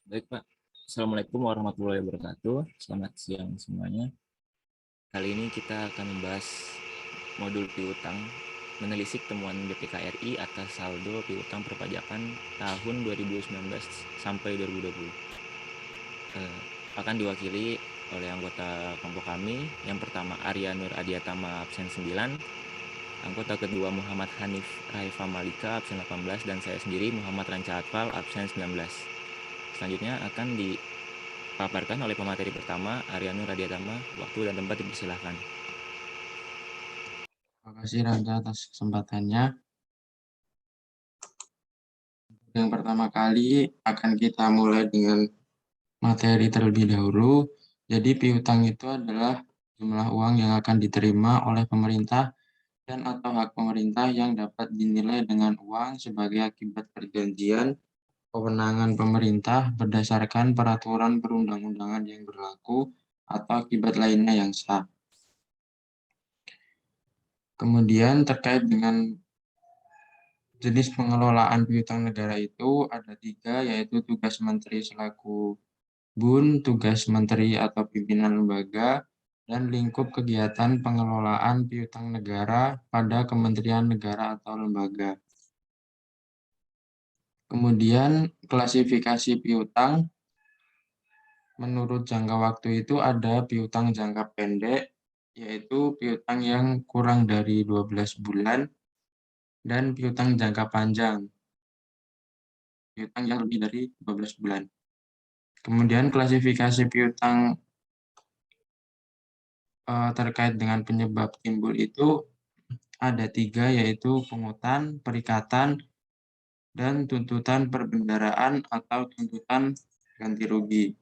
Baik, Pak. Assalamualaikum warahmatullahi wabarakatuh. Selamat siang semuanya. Kali ini kita akan membahas modul piutang, menelisik temuan BPK RI atas saldo piutang perpajakan tahun 2019 sampai 2020. Akan diwakili oleh anggota kelompok kami. Yang pertama Arya Nur Adiatama absen 9, anggota kedua Muhammad Hanif Raifa Malika absen 18, dan saya sendiri Muhammad Ranca Atfal absen 19. Selanjutnya akan dipaparkan oleh pemateri pertama, Aryanu Radiatama. Waktu dan tempat dipersilahkan. Terima kasih Ranca atas kesempatannya. Yang pertama kali akan kita mulai dengan materi terlebih dahulu. Jadi piutang itu adalah jumlah uang yang akan diterima oleh pemerintah dan atau hak pemerintah yang dapat dinilai dengan uang sebagai akibat perjanjian kewenangan pemerintah berdasarkan peraturan perundang-undangan yang berlaku atau akibat lainnya yang sah. Kemudian terkait dengan jenis pengelolaan piutang negara itu ada 3, yaitu tugas menteri selaku BUN, tugas menteri atau pimpinan lembaga, dan lingkup kegiatan pengelolaan piutang negara pada kementerian negara atau lembaga. Kemudian klasifikasi piutang menurut jangka waktu itu ada piutang jangka pendek, yaitu piutang yang kurang dari 12 bulan, dan piutang jangka panjang, piutang yang lebih dari 12 bulan. Kemudian klasifikasi piutang terkait dengan penyebab timbul itu ada 3, yaitu pungutan, perikatan, dan tuntutan perbendaraan atau tuntutan ganti rugi.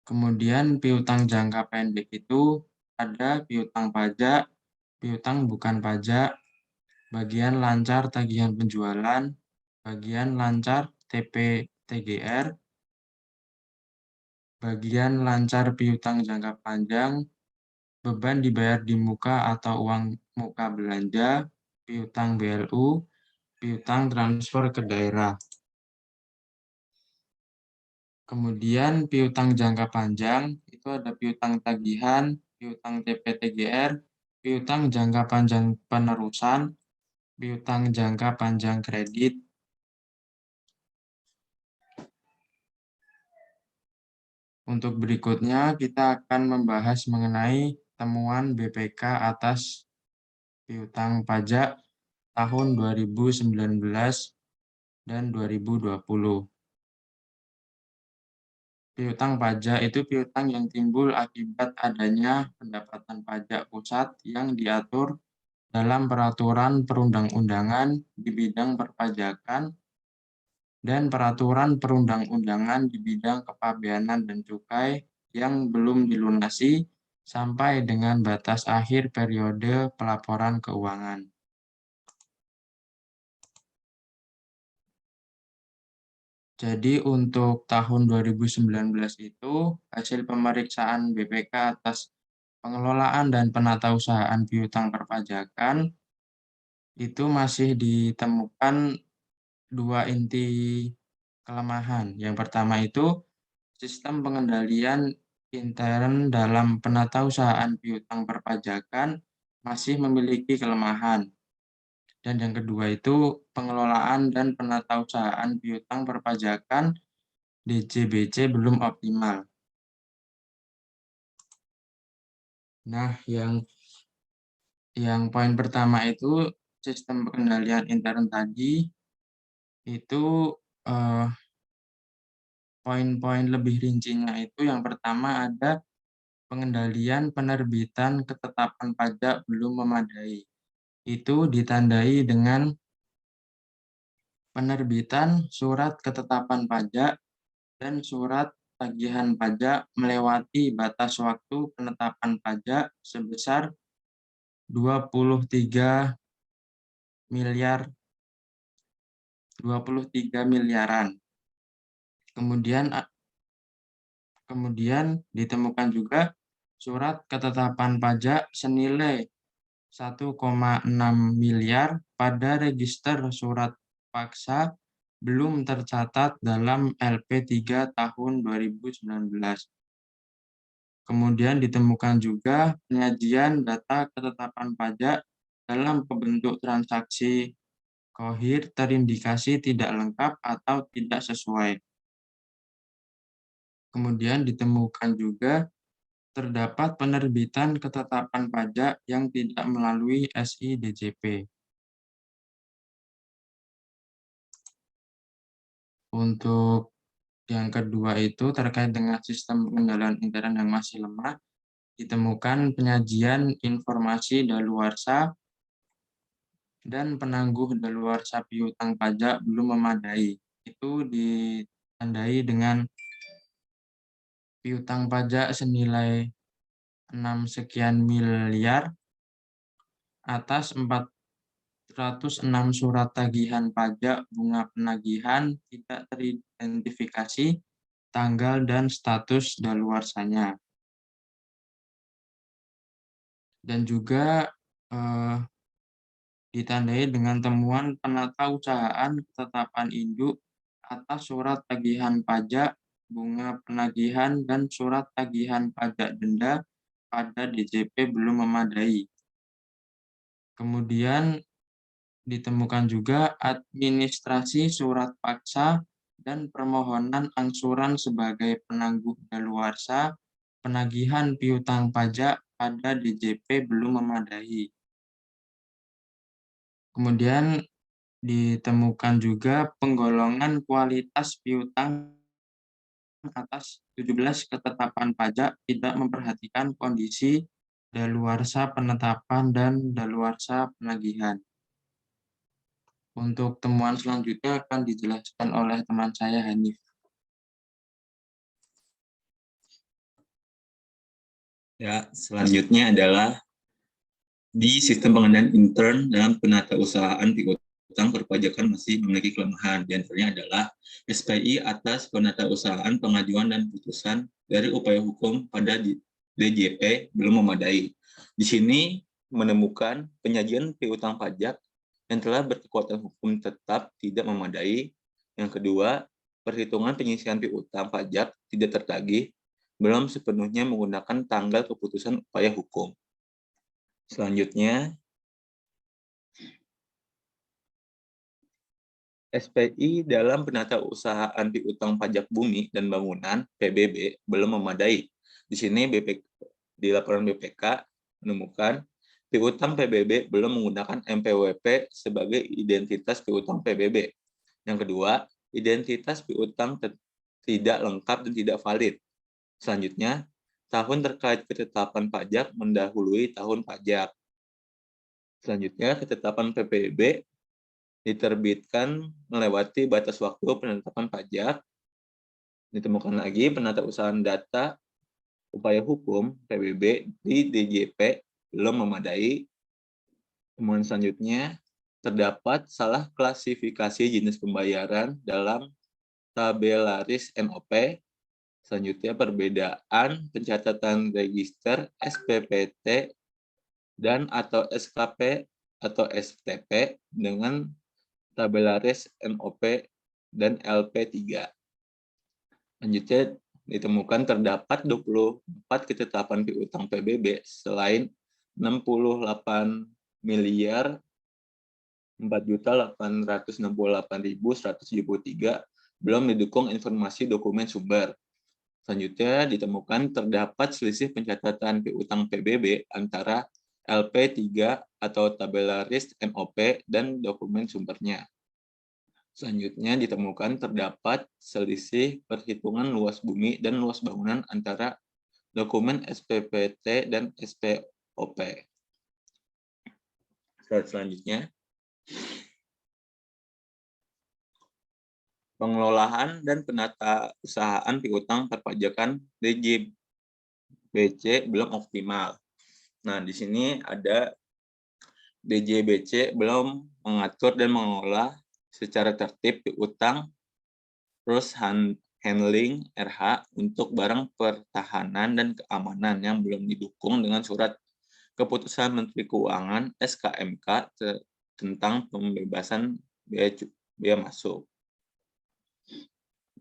Kemudian piutang jangka pendek itu ada piutang pajak, piutang bukan pajak, bagian lancar tagihan penjualan, bagian lancar TP/TGR, bagian lancar piutang jangka panjang, beban dibayar di muka atau uang muka belanja, piutang BLU, piutang transfer ke daerah. Kemudian piutang jangka panjang itu ada piutang tagihan, piutang TP/TGR, piutang jangka panjang penerusan, piutang jangka panjang kredit. Untuk berikutnya kita akan membahas mengenai temuan BPK atas piutang pajak tahun 2019 dan 2020. Piutang pajak itu piutang yang timbul akibat adanya pendapatan pajak pusat yang diatur dalam peraturan perundang-undangan di bidang perpajakan dan peraturan perundang-undangan di bidang kepabeanan dan cukai yang belum dilunasi sampai dengan batas akhir periode pelaporan keuangan. Jadi untuk tahun 2019 itu hasil pemeriksaan BPK atas pengelolaan dan penatausahaan piutang perpajakan itu masih ditemukan 2 inti kelemahan. Yang pertama itu sistem pengendalian intern dalam penatausahaan piutang perpajakan masih memiliki kelemahan. Dan yang kedua itu pengelolaan dan penatausahaan piutang perpajakan DJBC belum optimal. Nah, yang poin pertama itu sistem pengendalian intern tadi itu poin-poin lebih rincinya itu yang pertama ada pengendalian penerbitan ketetapan pajak belum memadai. Itu ditandai dengan penerbitan surat ketetapan pajak dan surat tagihan pajak melewati batas waktu penetapan pajak sebesar 23 miliaran. Kemudian ditemukan juga surat ketetapan pajak senilai 1,6 miliar pada register surat paksa belum tercatat dalam LP3 tahun 2019. Kemudian ditemukan juga penyajian data ketetapan pajak dalam bentuk transaksi KOHIR terindikasi tidak lengkap atau tidak sesuai. Kemudian ditemukan juga terdapat penerbitan ketetapan pajak yang tidak melalui SIDJP. Untuk yang kedua itu terkait dengan sistem pengendalian intern yang masih lemah, ditemukan penyajian informasi daluarsa dan penangguh daluarsa piutang pajak belum memadai. Itu ditandai dengan piutang pajak senilai 6 sekian miliar atas 406 surat tagihan pajak bunga penagihan tidak teridentifikasi tanggal dan status daluarsanya. Dan juga ditandai dengan temuan penatausahaan ketetapan induk atas surat tagihan pajak, bunga penagihan, dan surat tagihan pajak denda pada DJP belum memadai. Kemudian ditemukan juga administrasi surat paksa dan permohonan angsuran sebagai penangguh daluarsa penagihan piutang pajak pada DJP belum memadai. Kemudian ditemukan juga penggolongan kualitas piutang atas 17 ketetapan pajak tidak memperhatikan kondisi daluarsa penetapan dan daluarsa penagihan. Untuk temuan selanjutnya akan dijelaskan oleh teman saya Hanif. Ya, selanjutnya adalah di sistem pengendalian intern dalam penatausahaan piutang perpajakan masih memiliki kelemahan. Di antaranya adalah SPI atas penatausahaan pengajuan dan putusan dari upaya hukum pada DJP belum memadai. Di sini menemukan penyajian piutang pajak yang telah berkekuatan hukum tetap tidak memadai. Yang kedua, perhitungan penyisihan piutang pajak tidak tertagih, belum sepenuhnya menggunakan tanggal keputusan upaya hukum. Selanjutnya, SPI dalam penatausahaan piutang pajak bumi dan bangunan (PBB) belum memadai. Di sini di laporan BPK menemukan piutang PBB belum menggunakan MPWP sebagai identitas piutang PBB. Yang kedua, identitas piutang tidak lengkap dan tidak valid. Selanjutnya, tahun terkait ketetapan pajak mendahului tahun pajak. Selanjutnya, ketetapan PPB diterbitkan melewati batas waktu penetapan pajak. Ditemukan lagi penatausahaan data upaya hukum PBB di DJP belum memadai. Temuan selanjutnya, terdapat salah klasifikasi jenis pembayaran dalam tabelaris NOP. Selanjutnya, perbedaan pencatatan register SPPT dan atau SKP atau STP dengan tabelaris NOP dan LP3. Selanjutnya, ditemukan terdapat 24 ketetapan piutang PBB selain 68 miliar 4.868.173 belum didukung informasi dokumen sumber. Selanjutnya, ditemukan terdapat selisih pencatatan piutang PBB antara LP3 atau tabelaris NOP dan dokumen sumbernya. Selanjutnya, ditemukan terdapat selisih perhitungan luas bumi dan luas bangunan antara dokumen SPPT dan SPOP. Selanjutnya, pengelolaan dan penatausahaan piutang perpajakan DJBC belum optimal. Nah, di sini ada DJBC belum mengatur dan mengelola secara tertib piutang terus handling RH untuk barang pertahanan dan keamanan yang belum didukung dengan surat keputusan Menteri Keuangan SKMK tentang pembebasan biaya masuk.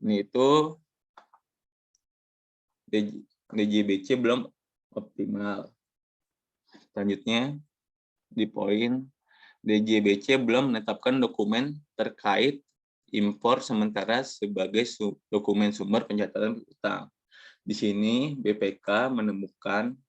Ini itu DJBC belum optimal. Selanjutnya di poin DJBC belum menetapkan dokumen terkait impor sementara sebagai dokumen sumber pencatatan utang. Di sini BPK menemukan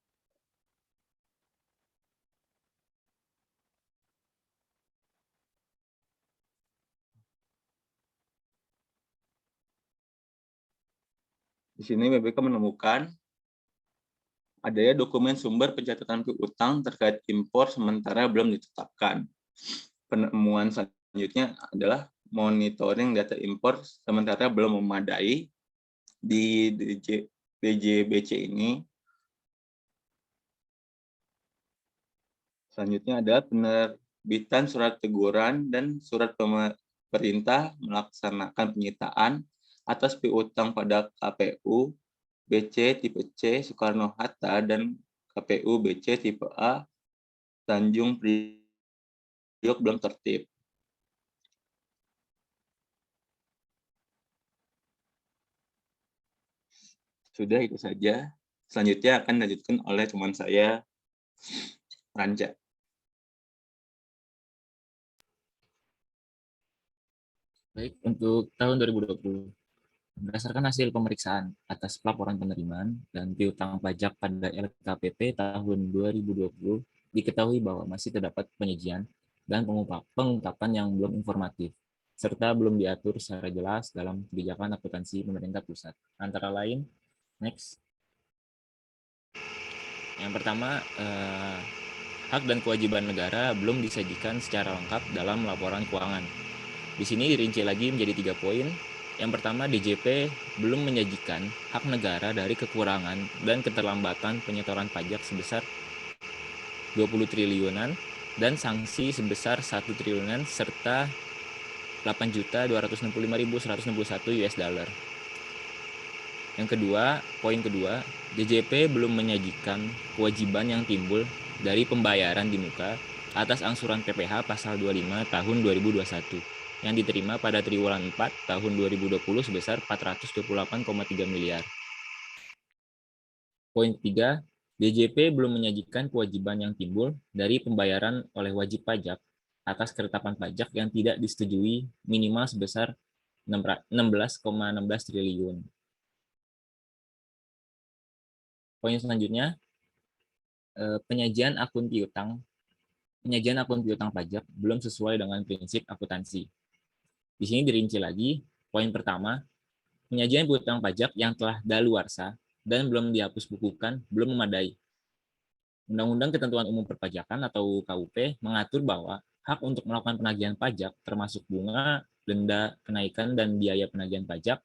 adanya dokumen sumber pencatatan piutang terkait impor sementara belum ditetapkan. Penemuan selanjutnya adalah monitoring data impor sementara belum memadai di DJBC ini. Selanjutnya adalah penerbitan surat teguran dan surat perintah melaksanakan penyitaan atas piutang pada KPU BC tipe C Soekarno-Hatta dan KPU BC tipe A Tanjung Priok belum tertib. Sudah itu saja. Selanjutnya akan dilanjutkan oleh teman saya, Ranca. Baik, untuk tahun 2020. Berdasarkan hasil pemeriksaan atas pelaporan penerimaan dan piutang pajak pada LKPP tahun 2020, diketahui bahwa masih terdapat penyajian dan pengungkapan yang belum informatif, serta belum diatur secara jelas dalam kebijakan akuntansi pemerintah pusat. Antara lain, next. Yang pertama, hak dan kewajiban negara belum disajikan secara lengkap dalam laporan keuangan. Di sini dirinci lagi menjadi 3 poin. Yang pertama, DJP belum menyajikan hak negara dari kekurangan dan keterlambatan penyetoran pajak sebesar 20 triliunan dan sanksi sebesar 1 triliunan serta 8.265.161 US dollar. Yang kedua, poin kedua, DJP belum menyajikan kewajiban yang timbul dari pembayaran di muka atas angsuran PPh pasal 25 tahun 2021 yang diterima pada triwulan 4 tahun 2020 sebesar 428,3 miliar. Poin ketiga, DJP belum menyajikan kewajiban yang timbul dari pembayaran oleh wajib pajak atas ketetapan pajak yang tidak disetujui minimal sebesar 16,16 triliun. Poin selanjutnya, penyajian akun piutang pajak belum sesuai dengan prinsip akuntansi. Di sini dirinci lagi, poin pertama, penyajian piutang pajak yang telah daluarsa dan belum dihapus bukukan belum memadai. Undang-Undang Ketentuan Umum Perpajakan atau KUP mengatur bahwa hak untuk melakukan penagihan pajak termasuk bunga, denda, kenaikan, dan biaya penagihan pajak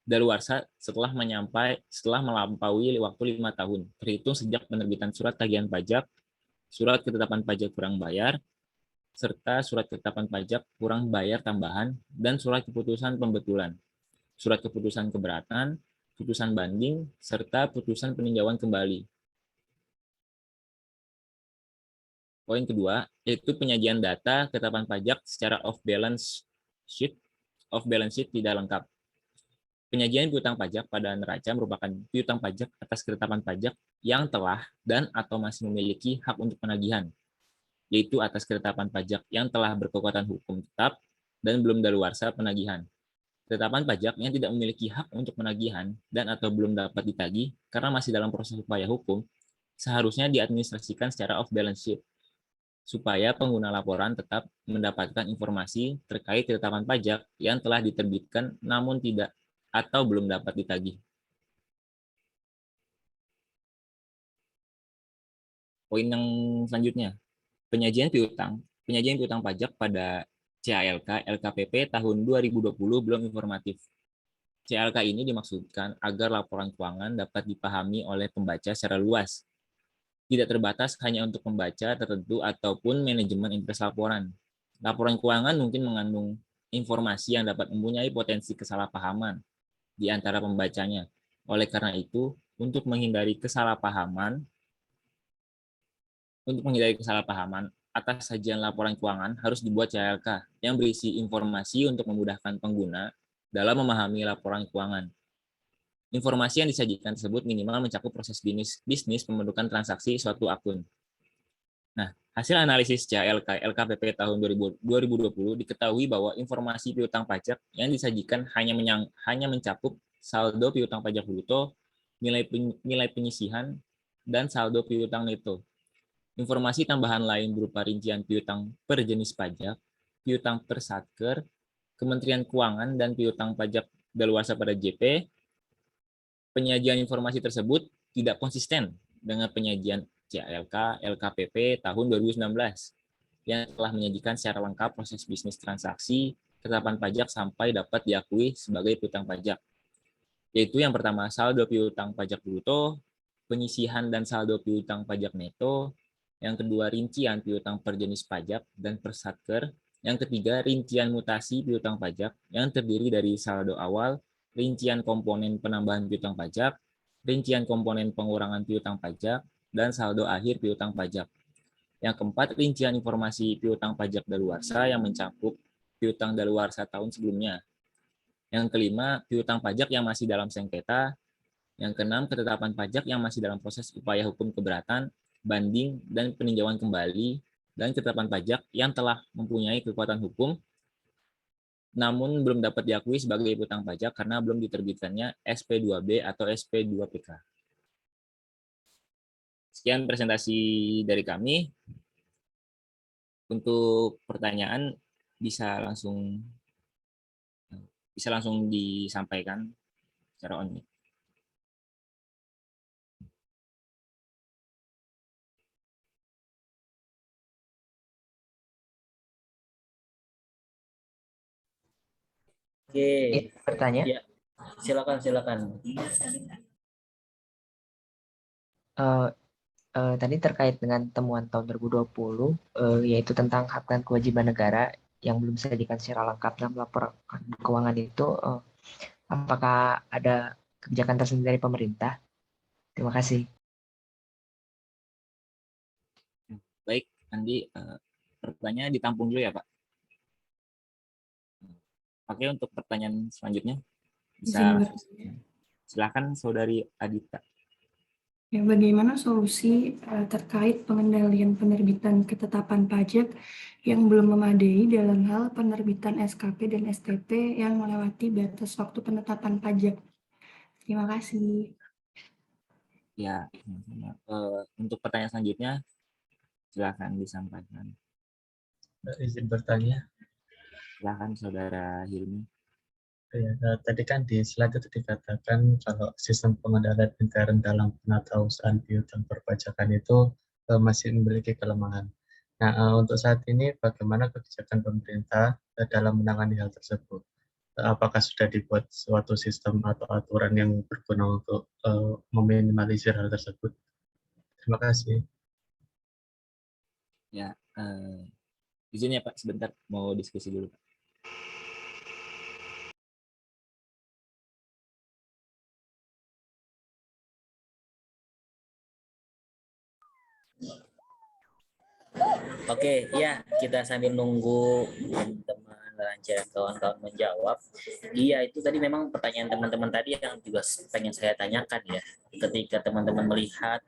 daluarsa setelah melampaui waktu 5 tahun, terhitung sejak penerbitan surat tagihan pajak, surat ketetapan pajak kurang bayar, serta surat ketetapan pajak kurang bayar tambahan, dan surat keputusan pembetulan, surat keputusan keberatan, putusan banding, serta putusan peninjauan kembali. Poin kedua, yaitu penyajian data ketetapan pajak secara off-balance sheet tidak lengkap. Penyajian piutang pajak pada neraca merupakan piutang pajak atas ketetapan pajak yang telah dan atau masih memiliki hak untuk penagihan, yaitu atas ketetapan pajak yang telah berkekuatan hukum tetap dan belum daluarsa penagihan. Ketetapan pajak yang tidak memiliki hak untuk penagihan dan atau belum dapat ditagih karena masih dalam proses upaya hukum, seharusnya diadministrasikan secara off-balance sheet, supaya pengguna laporan tetap mendapatkan informasi terkait ketetapan pajak yang telah diterbitkan namun tidak atau belum dapat ditagih. Poin yang selanjutnya, penyajian piutang pajak pada CALK LKPP tahun 2020 belum informatif. CALK ini dimaksudkan agar laporan keuangan dapat dipahami oleh pembaca secara luas, tidak terbatas hanya untuk pembaca tertentu ataupun manajemen interest laporan. Laporan keuangan mungkin mengandung informasi yang dapat mempunyai potensi kesalahpahaman di antara pembacanya. Oleh karena itu, untuk menghindari kesalahpahaman atas sajian laporan keuangan harus dibuat CLK yang berisi informasi untuk memudahkan pengguna dalam memahami laporan keuangan. Informasi yang disajikan tersebut minimal mencakup proses bisnis pembentukan transaksi suatu akun. Nah, hasil analisis CALK LKPP tahun 2020 diketahui bahwa informasi piutang pajak yang disajikan hanya mencakup saldo piutang pajak bruto, nilai penyisihan, dan saldo piutang neto. Informasi tambahan lain berupa rincian piutang per jenis pajak, piutang per satker, Kementerian Keuangan, dan piutang pajak daluarsa pada JP. Penyajian informasi tersebut tidak konsisten dengan penyajian CALK LKPP tahun 2019 yang telah menyajikan secara lengkap proses bisnis transaksi ketetapan pajak sampai dapat diakui sebagai piutang pajak. Yaitu yang pertama saldo piutang pajak bruto, penyisihan dan saldo piutang pajak neto, yang kedua rincian piutang per jenis pajak dan per satker, yang ketiga rincian mutasi piutang pajak yang terdiri dari saldo awal, rincian komponen penambahan piutang pajak, rincian komponen pengurangan piutang pajak, dan saldo akhir piutang pajak. Yang keempat, rincian informasi piutang pajak daluarsa yang mencakup piutang daluarsa tahun sebelumnya. Yang kelima, piutang pajak yang masih dalam sengketa. Yang keenam, ketetapan pajak yang masih dalam proses upaya hukum keberatan, banding, dan peninjauan kembali, dan ketetapan pajak yang telah mempunyai kekuatan hukum namun belum dapat diakui sebagai piutang pajak karena belum diterbitkannya SP2B atau SP2PK. Sekian presentasi dari kami. Untuk pertanyaan bisa langsung disampaikan secara on. Oke, bertanya. Ya, silakan. Tadi terkait dengan temuan tahun 2020, yaitu tentang hak dan kewajiban negara yang belum disajikan secara lengkap dalam laporan keuangan itu, apakah ada kebijakan tersendiri dari pemerintah? Terima kasih. Baik, Andi, pertanyaan ditampung dulu ya, Pak. Oke, untuk pertanyaan selanjutnya bisa silakan Saudari Adita. Ya, bagaimana solusi terkait pengendalian penerbitan ketetapan pajak yang belum memadai dalam hal penerbitan SKP dan STP yang melewati batas waktu penetapan pajak? Terima kasih. Ya, untuk pertanyaan selanjutnya silakan disampaikan. Izin bertanya. Silakan Saudara Hilmi. Ya, tadi kan di slide itu dikatakan kalau sistem pengendalian intern dalam penatausahaan piutang perpajakan itu masih memiliki kelemahan. Nah, untuk saat ini bagaimana kebijakan pemerintah dalam menangani hal tersebut? Apakah sudah dibuat suatu sistem atau aturan yang berguna untuk meminimalisir hal tersebut? Terima kasih. Ya, izin ya Pak, sebentar mau diskusi dulu Pak. Oke, ya kita sambil nunggu teman-teman lancar kawan-kawan menjawab. Iya, itu tadi memang pertanyaan teman-teman tadi yang juga pengen saya tanyakan ya. Ketika teman-teman melihat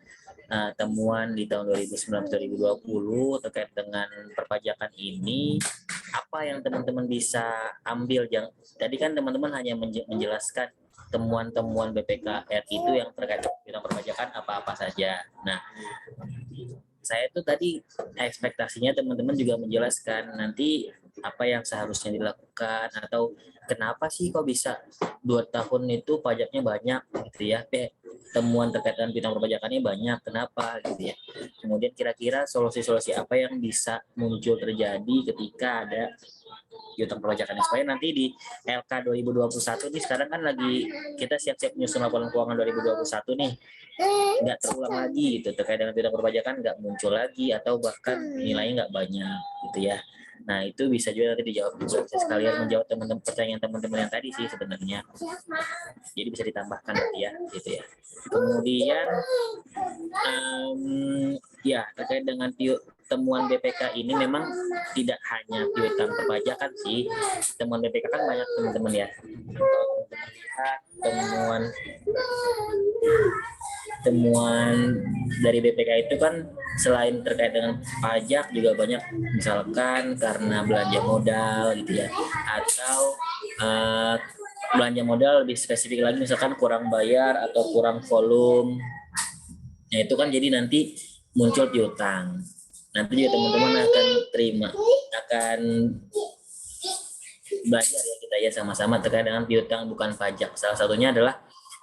temuan di tahun 2019-2020 terkait dengan perpajakan ini, apa yang teman-teman bisa ambil? Tadi kan teman-teman hanya menjelaskan temuan-temuan BPK RI itu yang terkait dengan perpajakan apa-apa saja. Nah, saya tuh tadi ekspektasinya teman-teman juga menjelaskan nanti apa yang seharusnya dilakukan atau kenapa sih kok bisa 2 tahun itu pajaknya banyak gitu ya, temuan terkait dengan bidang perpajakannya banyak, kenapa gitu ya. Kemudian kira-kira solusi-solusi apa yang bisa muncul terjadi ketika ada piutang perpajakan, supaya nanti di LK 2021 nih, sekarang kan lagi kita siap-siap menyusun laporan keuangan 2021 nih, nggak terulang lagi gitu terkait dengan piutang perpajakan, nggak muncul lagi atau bahkan nilainya nggak banyak gitu ya. Nah, itu bisa juga nanti dijawab juga, sekalian menjawab teman-teman pertanyaan teman-teman yang tadi sih sebenarnya. Jadi bisa ditambahkan ya gitu ya. Kemudian ya terkait dengan temuan BPK ini memang tidak hanya piutang perpajakan sih. Temuan BPK kan banyak teman-teman ya. Kalau teman-teman lihat temuan dari BPK itu kan selain terkait dengan pajak juga banyak, misalkan karena belanja modal gitu ya, atau belanja modal lebih spesifik lagi misalkan kurang bayar atau kurang volume. Nah itu kan jadi nanti muncul piutang. Nanti juga teman-teman akan belajar ya kita ya sama-sama terkait dengan piutang bukan pajak. Salah satunya adalah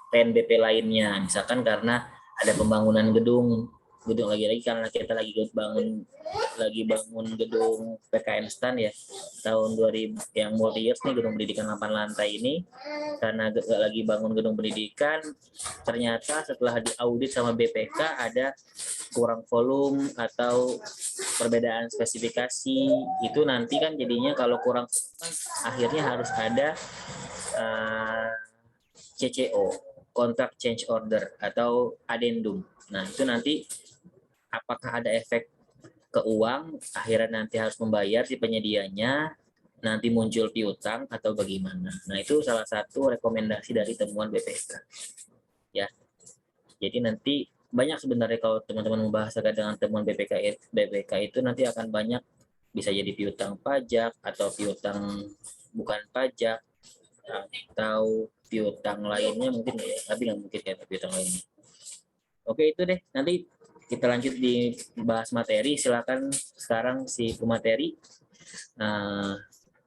PNBP lainnya, misalkan karena ada pembangunan gedung lagi-lagi karena kita lagi bangun gedung PKN STAN ya tahun 2000 yang multi years nih, gedung pendidikan 8 lantai ini, karena lagi bangun gedung pendidikan ternyata setelah diaudit sama BPK ada kurang volume atau perbedaan spesifikasi. Itu nanti kan jadinya kalau kurang kan akhirnya harus ada CCO, contract change order atau addendum. Nah itu nanti apakah ada efek ke uang, akhirnya nanti harus membayar si penyedianya, nanti muncul piutang atau bagaimana. Nah itu salah satu rekomendasi dari temuan BPK ya. Jadi nanti banyak sebenarnya kalau teman-teman membahas terkait dengan temuan BPK itu nanti akan banyak, bisa jadi piutang pajak atau piutang bukan pajak atau piutang lainnya mungkin ya, tapi nggak mungkin kayak piutang lainnya. Oke itu deh, nanti kita lanjut di bahas materi. Silakan sekarang si pemateri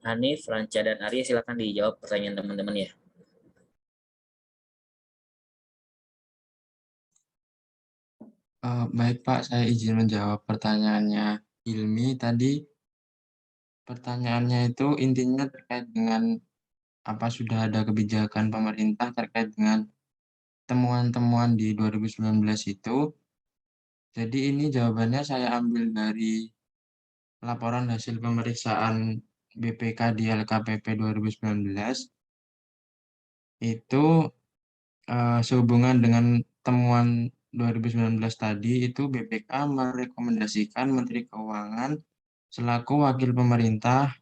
Hanif, Ranca, dan Arya silakan dijawab pertanyaan teman-teman ya. Baik Pak, saya izin menjawab pertanyaannya Hilmi tadi. Pertanyaannya itu intinya terkait dengan apa sudah ada kebijakan pemerintah terkait dengan temuan-temuan di 2019 itu. Jadi ini jawabannya saya ambil dari laporan hasil pemeriksaan BPK di LKPP 2019. Itu sehubungan dengan temuan 2019 tadi, itu BPK merekomendasikan Menteri Keuangan selaku wakil pemerintah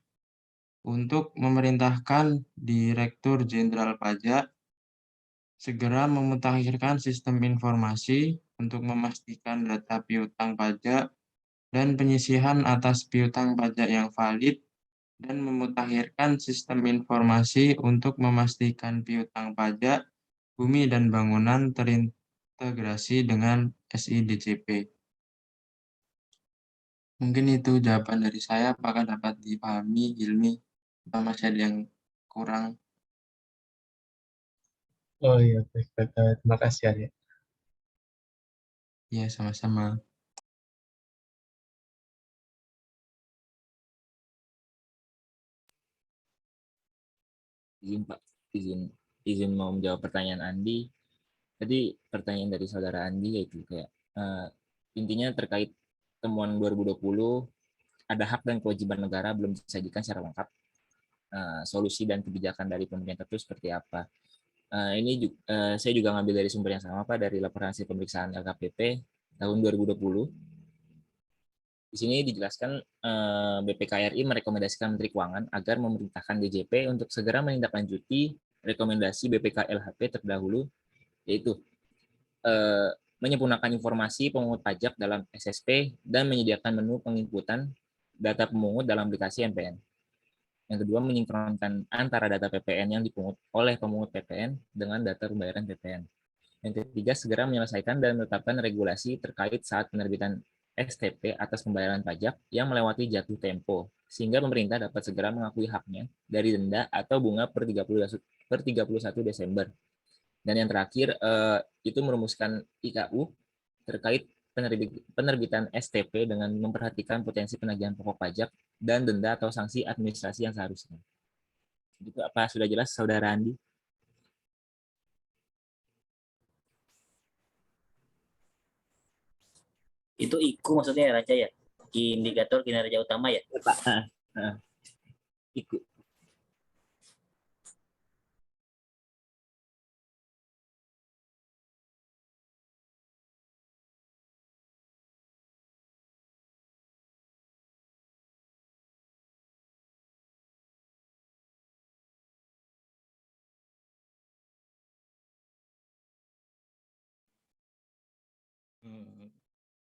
untuk memerintahkan Direktur Jenderal Pajak segera memutakhirkan sistem informasi untuk memastikan data piutang pajak dan penyisihan atas piutang pajak yang valid, dan memutakhirkan sistem informasi untuk memastikan piutang pajak bumi dan bangunan terintegrasi dengan SIDCP. Mungkin itu jawaban dari saya. Apakah dapat dipahami, Hilmi? Atau masih ada yang kurang? Oh iya, baik, baik. Terima kasih Arya. Ya, sama-sama. Izin Pak, izin mau menjawab pertanyaan Andi. Tadi pertanyaan dari saudara Andi yaitu kayak intinya terkait temuan 2020 ada hak dan kewajiban negara belum disajikan secara lengkap. Solusi dan kebijakan dari pemerintah itu seperti apa? Ini saya juga ngambil dari sumber yang sama Pak, dari laporan hasil pemeriksaan LKPP tahun 2020. Di sini dijelaskan BPK RI merekomendasikan Menteri Keuangan agar memerintahkan DJP untuk segera menindaklanjuti rekomendasi BPK LHP terdahulu, yaitu menyempurnakan informasi pemungut pajak dalam SSP dan menyediakan menu penginputan data pemungut dalam aplikasi MPN. Yang kedua, menyinkronkan antara data PPN yang dipungut oleh pemungut PPN dengan data pembayaran PPN. Yang ketiga, segera menyelesaikan dan menetapkan regulasi terkait saat penerbitan STP atas pembayaran pajak yang melewati jatuh tempo, sehingga pemerintah dapat segera mengakui haknya dari denda atau bunga per 31 Desember. Dan yang terakhir, itu merumuskan IKU terkait penerbitan STP dengan memperhatikan potensi penagihan pokok pajak dan denda atau sanksi administrasi yang seharusnya. Itu apa sudah jelas, Saudara Andi? Itu IKU maksudnya ya Raja ya? Indikator kinerja utama ya? Pak. IKU.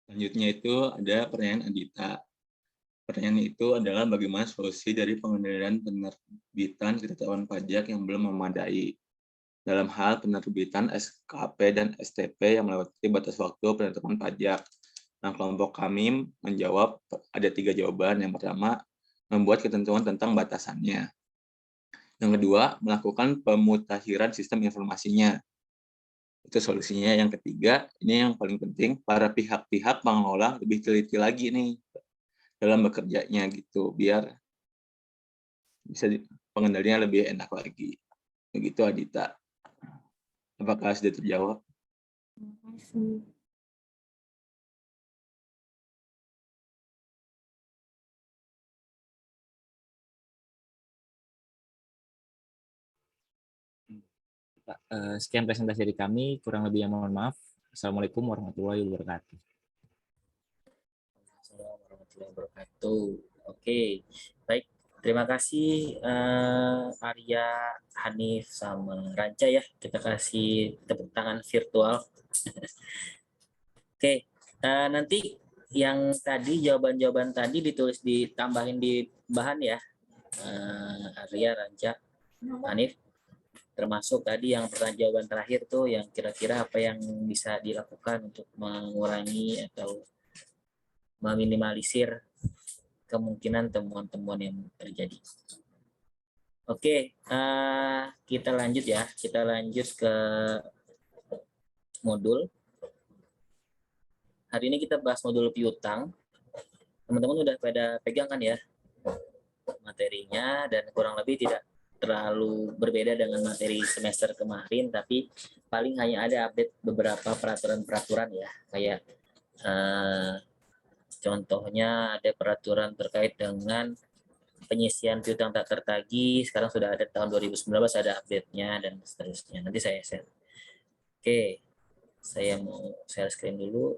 Selanjutnya itu ada pertanyaan Adita. Pertanyaan itu adalah bagaimana solusi dari pengendalian penerbitan ketetapan pajak yang belum memadai dalam hal penerbitan SKP dan STP yang melewati batas waktu penetapan pajak. Nah, kelompok kami menjawab ada 3 jawaban. Yang pertama, membuat ketentuan tentang batasannya. Yang kedua, melakukan pemutakhiran sistem informasinya. Itu solusinya. Yang ketiga, ini yang paling penting, para pihak-pihak pengelola lebih teliti lagi nih dalam bekerjanya gitu, biar bisa pengendaliannya lebih enak lagi. Begitu Adita. Apakah sudah terjawab? Terima kasih. Pak, sekian presentasi dari kami, kurang lebihnya mohon maaf. Assalamualaikum warahmatullahi wabarakatuh. Assalamualaikum warahmatullahi wabarakatuh. Oke, baik. Terima kasih Arya, Hanif, sama Ranca ya. Kita kasih tepuk tangan virtual. Oke, nanti yang tadi jawaban-jawaban tadi ditulis ditambahin di bahan ya. Arya, Ranca, Hanif. Termasuk tadi yang pertanyaan jawaban terakhir tuh yang kira-kira apa yang bisa dilakukan untuk mengurangi atau meminimalisir kemungkinan temuan-temuan yang terjadi. Oke, kita lanjut ya. Kita lanjut ke modul. Hari ini kita bahas modul piutang. Teman-teman udah pada pegang kan ya materinya, dan kurang lebih tidak terlalu berbeda dengan materi semester kemarin, tapi paling hanya ada update beberapa peraturan-peraturan ya, kayak contohnya ada peraturan terkait dengan penyisian piutang tak tertagih, sekarang sudah ada tahun 2019, ada update-nya dan seterusnya. Nanti saya share. Oke, saya mau share screen dulu.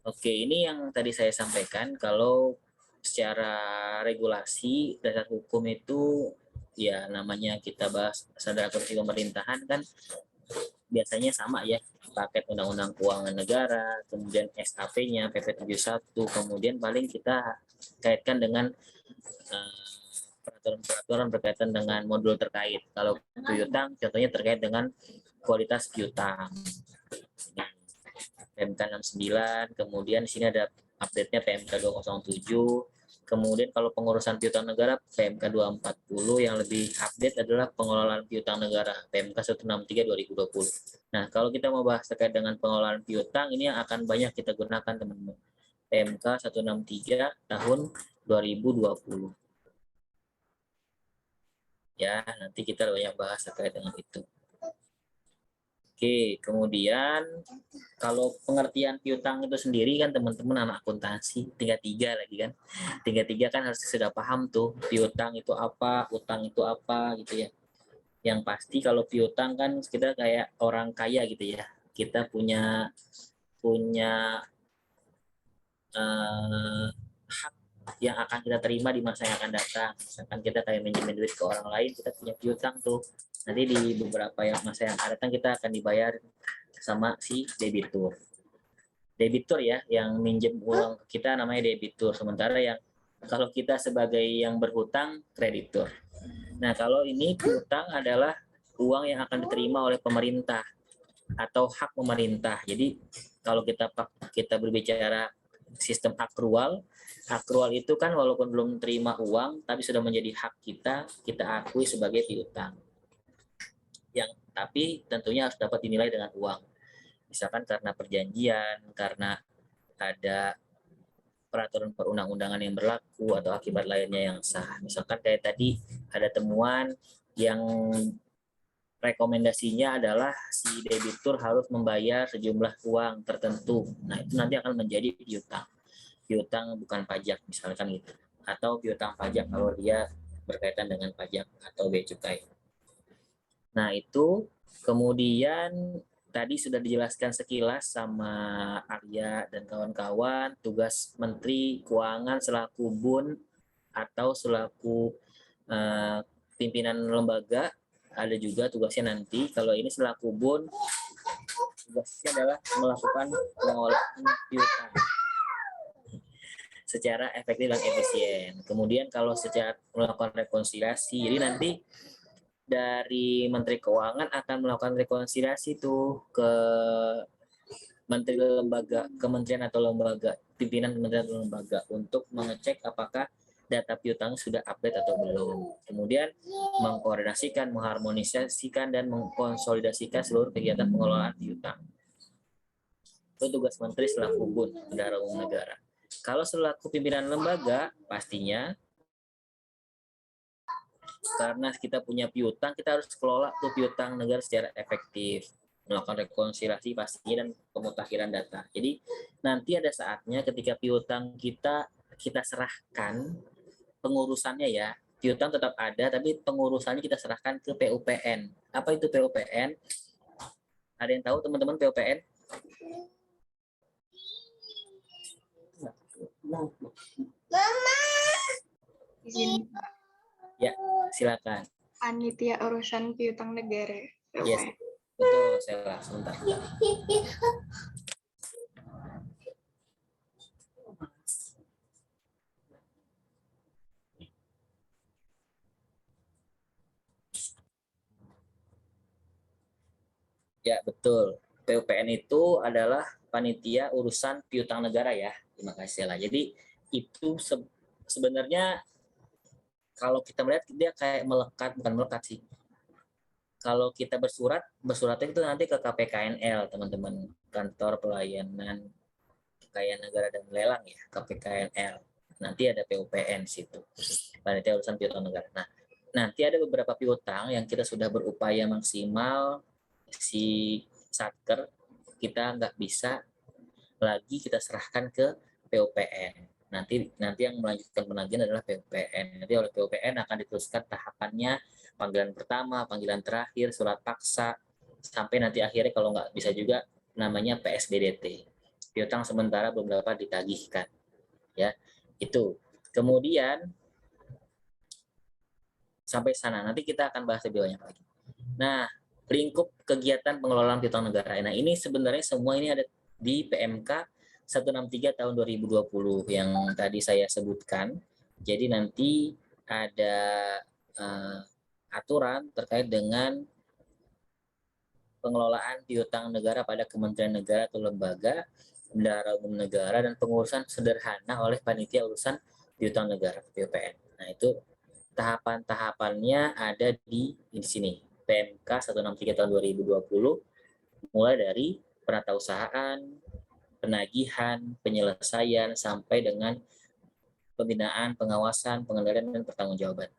Oke, ini yang tadi saya sampaikan, kalau secara regulasi dasar hukum itu ya namanya kita bahas standar akuntansi pemerintahan kan biasanya sama ya, paket undang-undang keuangan negara, kemudian SAP-nya, PP 71, kemudian paling kita kaitkan dengan peraturan-peraturan berkaitan dengan modul terkait. Kalau piutang contohnya terkait dengan kualitas piutang. PMK 69, kemudian di sini ada update-nya PMK 207, kemudian kalau pengurusan piutang negara PMK 240, yang lebih update adalah pengelolaan piutang negara PMK 163 2020. Nah, kalau kita mau bahas terkait dengan pengelolaan piutang, ini yang akan banyak kita gunakan teman-teman. PMK 163 tahun 2020. Ya, nanti kita banyak bahas terkait dengan itu. Oke, kemudian kalau pengertian piutang itu sendiri kan teman-teman anak akuntansi tingkat 3 lagi kan. Tingkat 3 kan harus sudah paham tuh piutang itu apa, utang itu apa gitu ya. Yang pasti kalau piutang kan kita kayak orang kaya gitu ya. Kita punya hak yang akan kita terima di masa yang akan datang. Misalkan kita kayak minjemin duit ke orang lain, kita punya piutang tuh. Nanti di beberapa masa yang akan datang kita akan dibayar sama si debitur. Debitur ya, yang minjem uang ke kita namanya debitur. Sementara yang kalau kita sebagai yang berhutang, kreditur. Nah, kalau ini piutang adalah uang yang akan diterima oleh pemerintah atau hak pemerintah. Jadi kalau kita berbicara sistem akrual itu kan walaupun belum terima uang, tapi sudah menjadi hak kita akui sebagai piutang. Tapi tentunya harus dapat dinilai dengan uang. Misalkan karena perjanjian, karena ada peraturan perundang-undangan yang berlaku, atau akibat lainnya yang sah. Misalkan kayak tadi ada temuan yang rekomendasinya adalah si debitur harus membayar sejumlah uang tertentu. Nah, itu nanti akan menjadi piutang. Piutang bukan pajak misalkan gitu. Atau piutang pajak kalau dia berkaitan dengan pajak atau bea cukai. Nah, itu kemudian tadi sudah dijelaskan sekilas sama Arya dan kawan-kawan, tugas Menteri Keuangan selaku BUN atau selaku pimpinan lembaga, ada juga tugasnya nanti. Kalau ini selaku BUN, tugasnya adalah melakukan pengolahan piutang secara efektif dan efisien. Kemudian kalau secara melakukan rekonsiliasi, jadi nanti dari Menteri Keuangan akan melakukan rekonsiliasi tuh ke menteri lembaga, kementerian atau lembaga, pimpinan kementerian atau lembaga untuk mengecek apakah data piutang sudah update atau belum. Kemudian mengkoordinasikan, mengharmonisasikan, dan mengkonsolidasikan seluruh kegiatan pengelolaan piutang. Itu tugas menteri selaku BUN, Bendahara Umum Negara. Kalau selaku pimpinan lembaga, pastinya karena kita punya piutang, kita harus kelola tuh piutang negara secara efektif, melakukan rekonsiliasi pastinya dan pemutakhiran data. Jadi nanti ada saatnya ketika piutang kita serahkan pengurusannya ya, piutang tetap ada tapi pengurusannya kita serahkan ke PUPN. Apa itu PUPN? Ada yang tahu teman-teman PUPN? Mama. Izin. Ya, silakan. Panitia urusan piutang negara. Yes, betul, saya sebentar. Ya, betul. PUPN itu adalah panitia urusan piutang negara ya. Terima kasih lah. Jadi itu sebenarnya kalau kita melihat dia kayak melekat, bukan melekat sih. Kalau kita bersuratnya itu nanti ke KPKNL, teman-teman, Kantor Pelayanan Kekayaan Negara dan Lelang ya, KPKNL. Nanti ada PUPN situ, panitia urusan piutang negara. Nah, nanti ada beberapa piutang yang kita sudah berupaya maksimal si Satker, kita nggak bisa lagi kita serahkan ke PUPN. Nanti yang melanjutkan penagihan adalah PUPN. Nanti oleh PUPN akan diteruskan tahapannya, panggilan pertama, panggilan terakhir, surat paksa, sampai nanti akhirnya kalau nggak bisa juga namanya PSBDT. Piutang sementara belum dapat ditagihkan. Ya, itu. Kemudian sampai sana nanti kita akan bahas lebih banyak lagi. Nah, lingkup kegiatan pengelolaan piutang negara. Nah, ini sebenarnya semua ini ada di PMK 163 tahun 2020 yang tadi saya sebutkan. Jadi nanti ada aturan terkait dengan pengelolaan piutang negara pada Kementerian Negara atau lembaga, Bendahara Umum Negara, dan pengurusan sederhana oleh panitia urusan piutang negara PUPN. Nah, itu tahapan-tahapannya ada di sini. PMK 163 tahun 2020 mulai dari penatausahaan, penagihan, penyelesaian, sampai dengan pembinaan, pengawasan, pengendalian, dan pertanggungjawaban.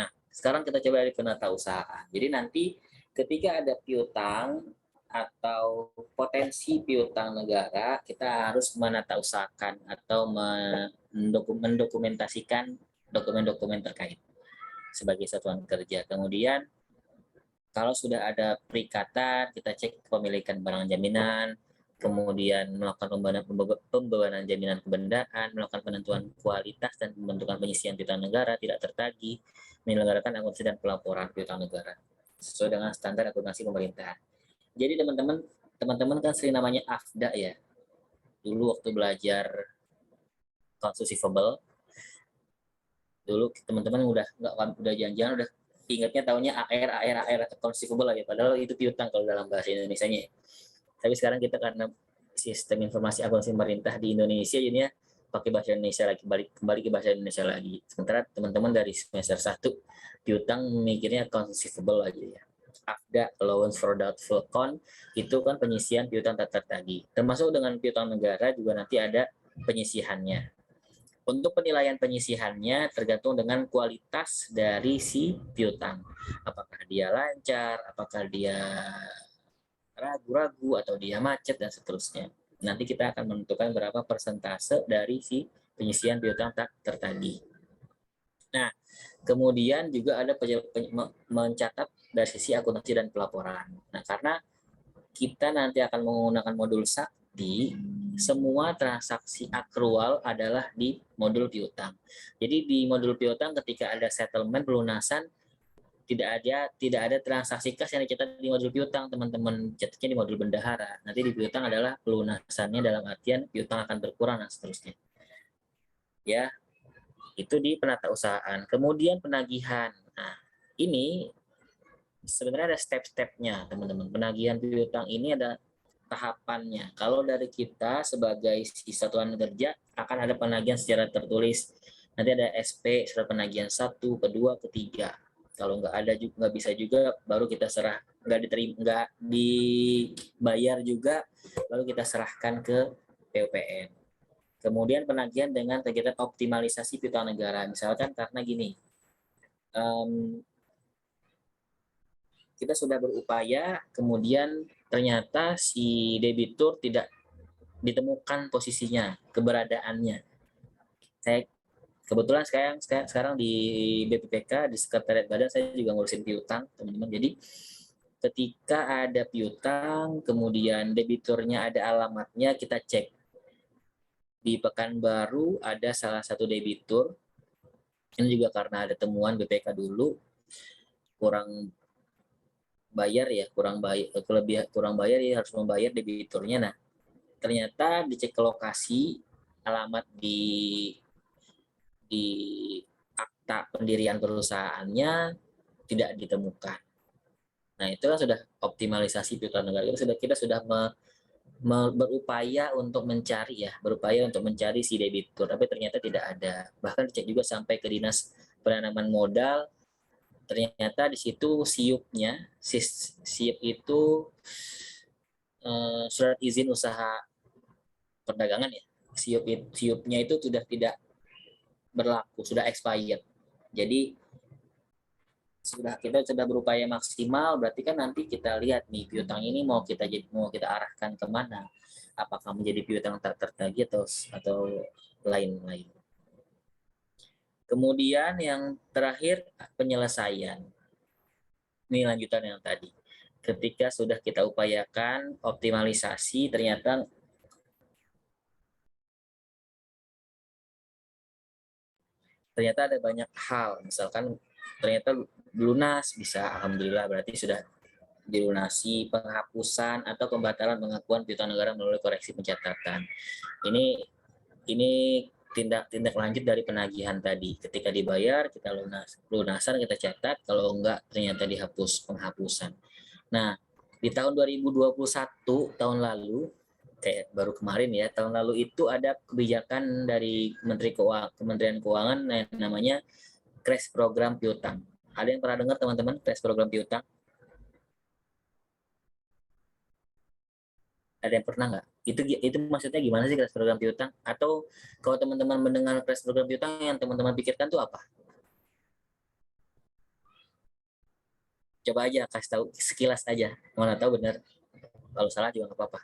Nah, sekarang kita coba dari penatausahaan. Jadi nanti ketika ada piutang atau potensi piutang negara, kita harus menatausahakan atau mendokumentasikan dokumen-dokumen terkait sebagai satuan kerja. Kemudian kalau sudah ada perikatan, kita cek kepemilikan barang jaminan, kemudian melakukan pembebanan jaminan kebendaan, melakukan penentuan kualitas dan pembentukan penyisian piutang negara tidak tertagih, menyelenggarakan akuntansi dan pelaporan piutang negara sesuai dengan standar akuntansi pemerintahan. Jadi teman-teman kan sering namanya AFDA ya. Dulu waktu belajar accounts receivable, dulu teman-teman udah jangan-jangan udah ingatnya tahunya AR accounts receivable lagi, padahal itu piutang kalau dalam bahasa Indonesianya. Tapi sekarang kita karena sistem informasi akuntansi pemerintah di Indonesia jadinya pakai bahasa Indonesia lagi, kembali ke bahasa Indonesia lagi. Sementara teman-teman dari semester 1 piutang mikirnya accounts receivable aja ya. AFDA, allowance for doubtful account, itu kan penyisian piutang tak tertagih. Termasuk dengan piutang negara juga nanti ada penyisihannya. Untuk penilaian penyisihannya tergantung dengan kualitas dari si piutang. Apakah dia lancar, apakah dia ragu-ragu, atau dia macet, dan seterusnya. Nanti kita akan menentukan berapa persentase dari si penyisian piutang tak tertagih. Nah, kemudian juga ada mencatat dari sisi akuntansi dan pelaporan. Nah, karena kita nanti akan menggunakan modul sakti, semua transaksi akrual adalah di modul piutang. Jadi di modul piutang ketika ada settlement pelunasan, tidak ada transaksi kas yang dicatat di modul piutang, teman-teman catatnya di modul bendahara. Nanti di piutang adalah pelunasannya dalam artian piutang akan berkurang dan seterusnya. Ya, itu di penatausahaan. Kemudian penagihan. Nah, ini sebenarnya ada step-stepnya, teman-teman. Penagihan piutang ini ada tahapannya. Kalau dari kita sebagai satuan kerja akan ada penagihan secara tertulis. Nanti ada SP surat penagihan 1, kedua, ketiga. Kalau nggak ada juga nggak bisa juga baru kita serah, nggak dibayar juga baru kita serahkan ke PUPN. Kemudian penagihan dengan kegiatan optimalisasi piutang negara. Misalkan karena gini, kita sudah berupaya, kemudian ternyata si debitur tidak ditemukan posisinya, keberadaannya. Saya kebetulan sekarang di BPPK, di Sekretariat Badan, saya juga ngurusin piutang, teman-teman. Jadi ketika ada piutang, kemudian debiturnya ada alamatnya, kita cek. Di Pekanbaru ada salah satu debitur, ini juga karena ada temuan BPK dulu, kurang bayar ya, kurang bayar ya, harus membayar debiturnya. Nah, ternyata dicek ke lokasi, alamat di akta pendirian perusahaannya tidak ditemukan. Nah, itu kan sudah optimalisasi piutang negara. Kita sudah berupaya untuk mencari si debitur, tapi ternyata tidak ada. Bahkan dicek juga sampai ke Dinas Penanaman Modal, ternyata di situ siupnya, siup itu surat izin usaha perdagangan ya. Siupnya itu sudah tidak berlaku, sudah expired. Jadi kita sudah berupaya maksimal, berarti kan nanti kita lihat nih piutang ini mau kita arahkan kemana, apakah menjadi piutang tak tertagih atau lain-lain. Kemudian yang terakhir penyelesaian. Ini lanjutan yang tadi. Ketika sudah kita upayakan optimalisasi, ternyata ada banyak hal. Misalkan ternyata lunas, bisa alhamdulillah berarti sudah dilunasi, penghapusan atau pembatalan pengakuan piutang negara melalui koreksi pencatatan. Ini tindak lanjut dari penagihan tadi. Ketika dibayar kita lunasan kita catat, kalau enggak ternyata dihapus, penghapusan. Nah, di tahun 2021 tahun lalu, kayak baru kemarin ya, tahun lalu itu ada kebijakan dari Kementerian Keuangan yang namanya crash program piutang. Ada yang pernah dengar teman-teman crash program piutang? Ada yang pernah nggak? Itu maksudnya gimana sih crash program piutang? Atau kalau teman-teman mendengar crash program piutang yang teman-teman pikirkan tuh apa? Coba aja kasih tahu sekilas aja. Mana tahu benar. Kalau salah juga nggak apa-apa.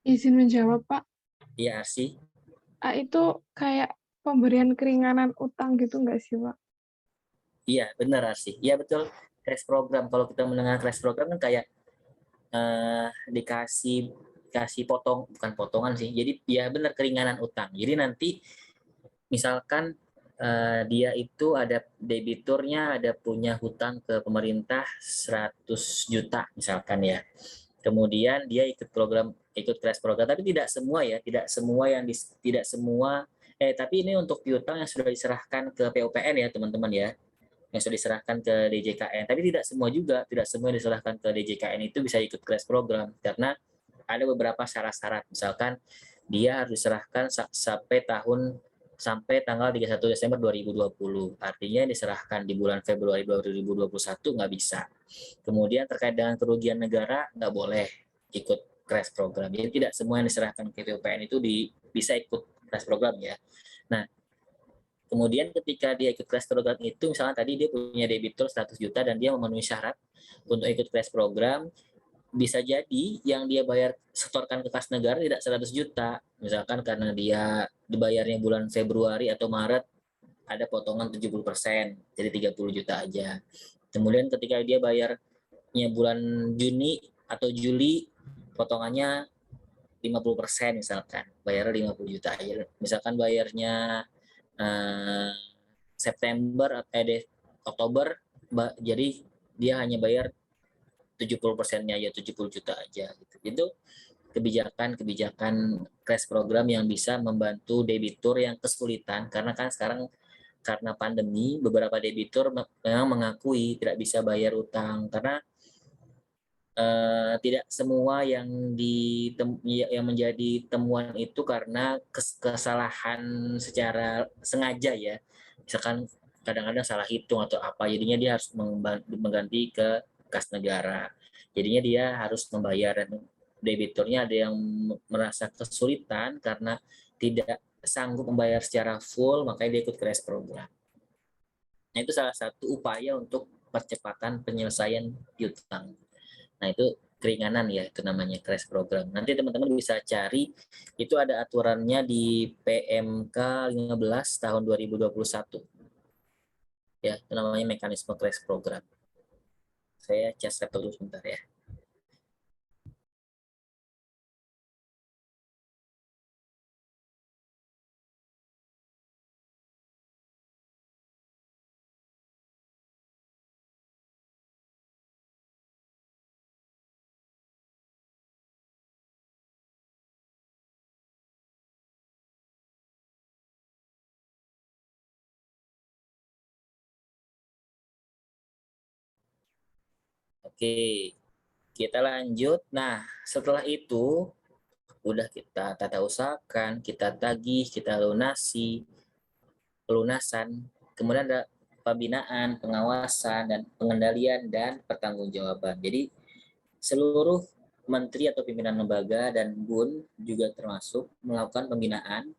Izin menjawab, Pak. Iya, Arsi. Itu kayak pemberian keringanan utang gitu nggak sih, Pak? Iya, benar Arsi. Iya betul. Crash program. Kalau kita mendengar crash program kan kayak dikasih bukan potongan sih. Jadi ya benar keringanan utang. Jadi nanti misalkan dia itu ada debiturnya ada punya hutang ke pemerintah 100 juta misalkan ya. Kemudian dia ikut crash program, tapi tidak semua tapi ini untuk piutang yang sudah diserahkan ke PUPN ya teman-teman ya, yang sudah diserahkan ke DJKN. Tapi tidak semua yang diserahkan ke DJKN itu bisa ikut crash program karena ada beberapa syarat-syarat. Misalkan dia harus diserahkan sampai tanggal 31 Desember 2020. Artinya diserahkan di bulan Februari 2021 nggak bisa. Kemudian terkait dengan kerugian negara nggak boleh ikut crash program. Jadi tidak semua yang diserahkan ke PUPN itu bisa ikut crash program ya. Nah, kemudian ketika dia ikut crash program itu, misalnya tadi dia punya debitur 100 juta dan dia memenuhi syarat untuk ikut crash program, bisa jadi yang dia bayar setorkan ke kas negara tidak 100 juta. Misalkan karena dia dibayarnya bulan Februari atau Maret ada potongan 70%, jadi 30 juta aja. Kemudian ketika dia bayarnya bulan Juni atau Juli, potongannya 50% misalkan, bayarnya 50 juta aja. Misalkan bayarnya September Oktober, jadi dia hanya bayar 70%-nya aja, 70 juta aja gitu. Itu kebijakan cash program yang bisa membantu debitur yang kesulitan, karena kan sekarang karena pandemi beberapa debitur memang mengakui tidak bisa bayar utang karena tidak semua yang menjadi temuan itu karena kesalahan secara sengaja ya. Misalkan kadang-kadang salah hitung atau apa, jadinya dia harus mengganti ke kas negara. Jadinya dia harus membayar, dan debiturnya ada yang merasa kesulitan karena tidak sanggup membayar secara full, makanya dia ikut cash program. Nah, itu salah satu upaya untuk percepatan penyelesaian piutang. Nah, itu keringanan ya, itu namanya cash program. Nanti teman-teman bisa cari, itu ada aturannya di PMK 15 tahun 2021. Ya, itu namanya mekanisme cash program. Saya cas dulu sebentar ya. Oke, kita lanjut. Nah, setelah itu udah kita tata usahakan, kita tagih, kita pelunasan, kemudian ada pembinaan, pengawasan, dan pengendalian, dan pertanggungjawaban. Jadi seluruh menteri atau pimpinan lembaga dan BUN juga termasuk melakukan pembinaan,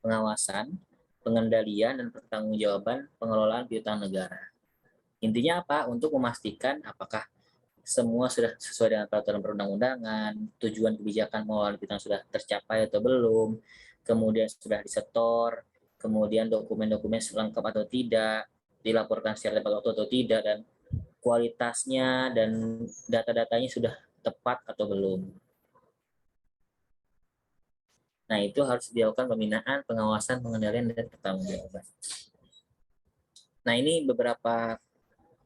pengawasan, pengendalian, dan pertanggungjawaban pengelolaan piutang negara. Intinya apa? Untuk memastikan apakah semua sudah sesuai dengan peraturan perundang-undangan, tujuan kebijakan pengelolaan piutang sudah tercapai atau belum, kemudian sudah disetor, kemudian dokumen-dokumen lengkap atau tidak, dilaporkan secara tepat waktu atau tidak, dan kualitasnya dan data-datanya sudah tepat atau belum. Nah, itu harus dilakukan pembinaan, pengawasan, pengendalian, dan pertanggungjawaban. Nah, ini beberapa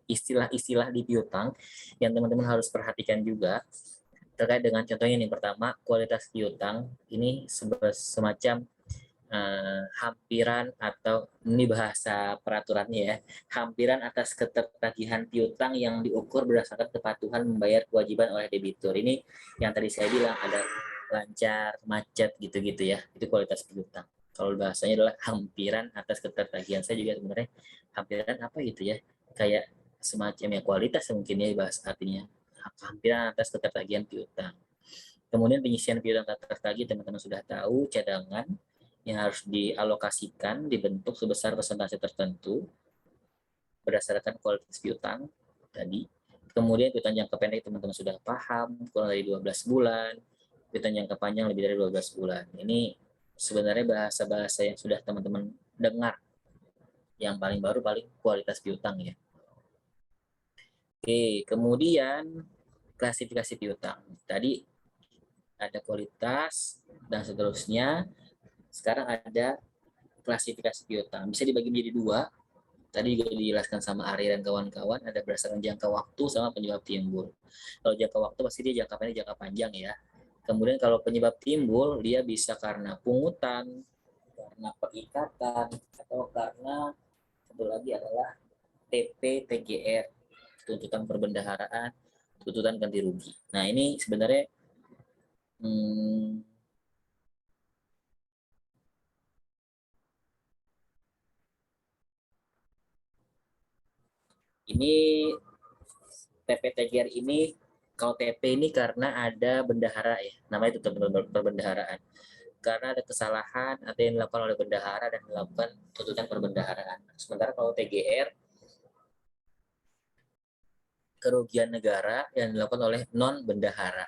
istilah-istilah di piutang yang teman-teman harus perhatikan juga terkait dengan contohnya nih. Pertama, kualitas piutang ini semacam hampiran, atau ini bahasa peraturannya ya, hampiran atas ketertagihan piutang yang diukur berdasarkan kepatuhan membayar kewajiban oleh debitur. Ini yang tadi saya bilang ada lancar, macet gitu-gitu ya, itu kualitas piutang. Kalau bahasanya adalah hampiran atas ketertagihan. Saya juga sebenarnya hampiran apa gitu ya, kayak semacam ya kualitas mungkin ya bahas artinya, hampiran atas ketertagihan piutang. Kemudian penyisian piutang tak tertagih, teman-teman sudah tahu, cadangan yang harus dialokasikan dibentuk sebesar persentase tertentu berdasarkan kualitas piutang tadi. Kemudian piutang jangka pendek teman-teman sudah paham, kurang dari 12 bulan, piutang jangka panjang lebih dari 12 bulan. Ini sebenarnya bahasa-bahasa yang sudah teman-teman dengar. Yang paling baru paling kualitas piutang ya. Oke, kemudian klasifikasi piutang. Tadi ada kualitas dan seterusnya. Sekarang ada klasifikasi piutang. Bisa dibagi menjadi dua. Tadi juga dijelaskan sama Ari dan kawan-kawan, ada berdasarkan jangka waktu sama penyebab timbul. Kalau jangka waktu pasti dia jangka pendek, jangka panjang ya. Kemudian kalau penyebab timbul, dia bisa karena pungutan, karena perikatan, atau karena satu lagi adalah TP, TGR, tuntutan perbendaharaan, tuntutan ganti rugi. Nah, ini sebenarnya ini TP-TGR ini, kalau TP ini karena ada bendahara ya, namanya itu perbendaharaan. Karena ada kesalahan atau yang dilakukan oleh bendahara dan melakukan tuntutan perbendaharaan. Sementara kalau TGR, kerugian negara yang dilakukan oleh non-bendahara.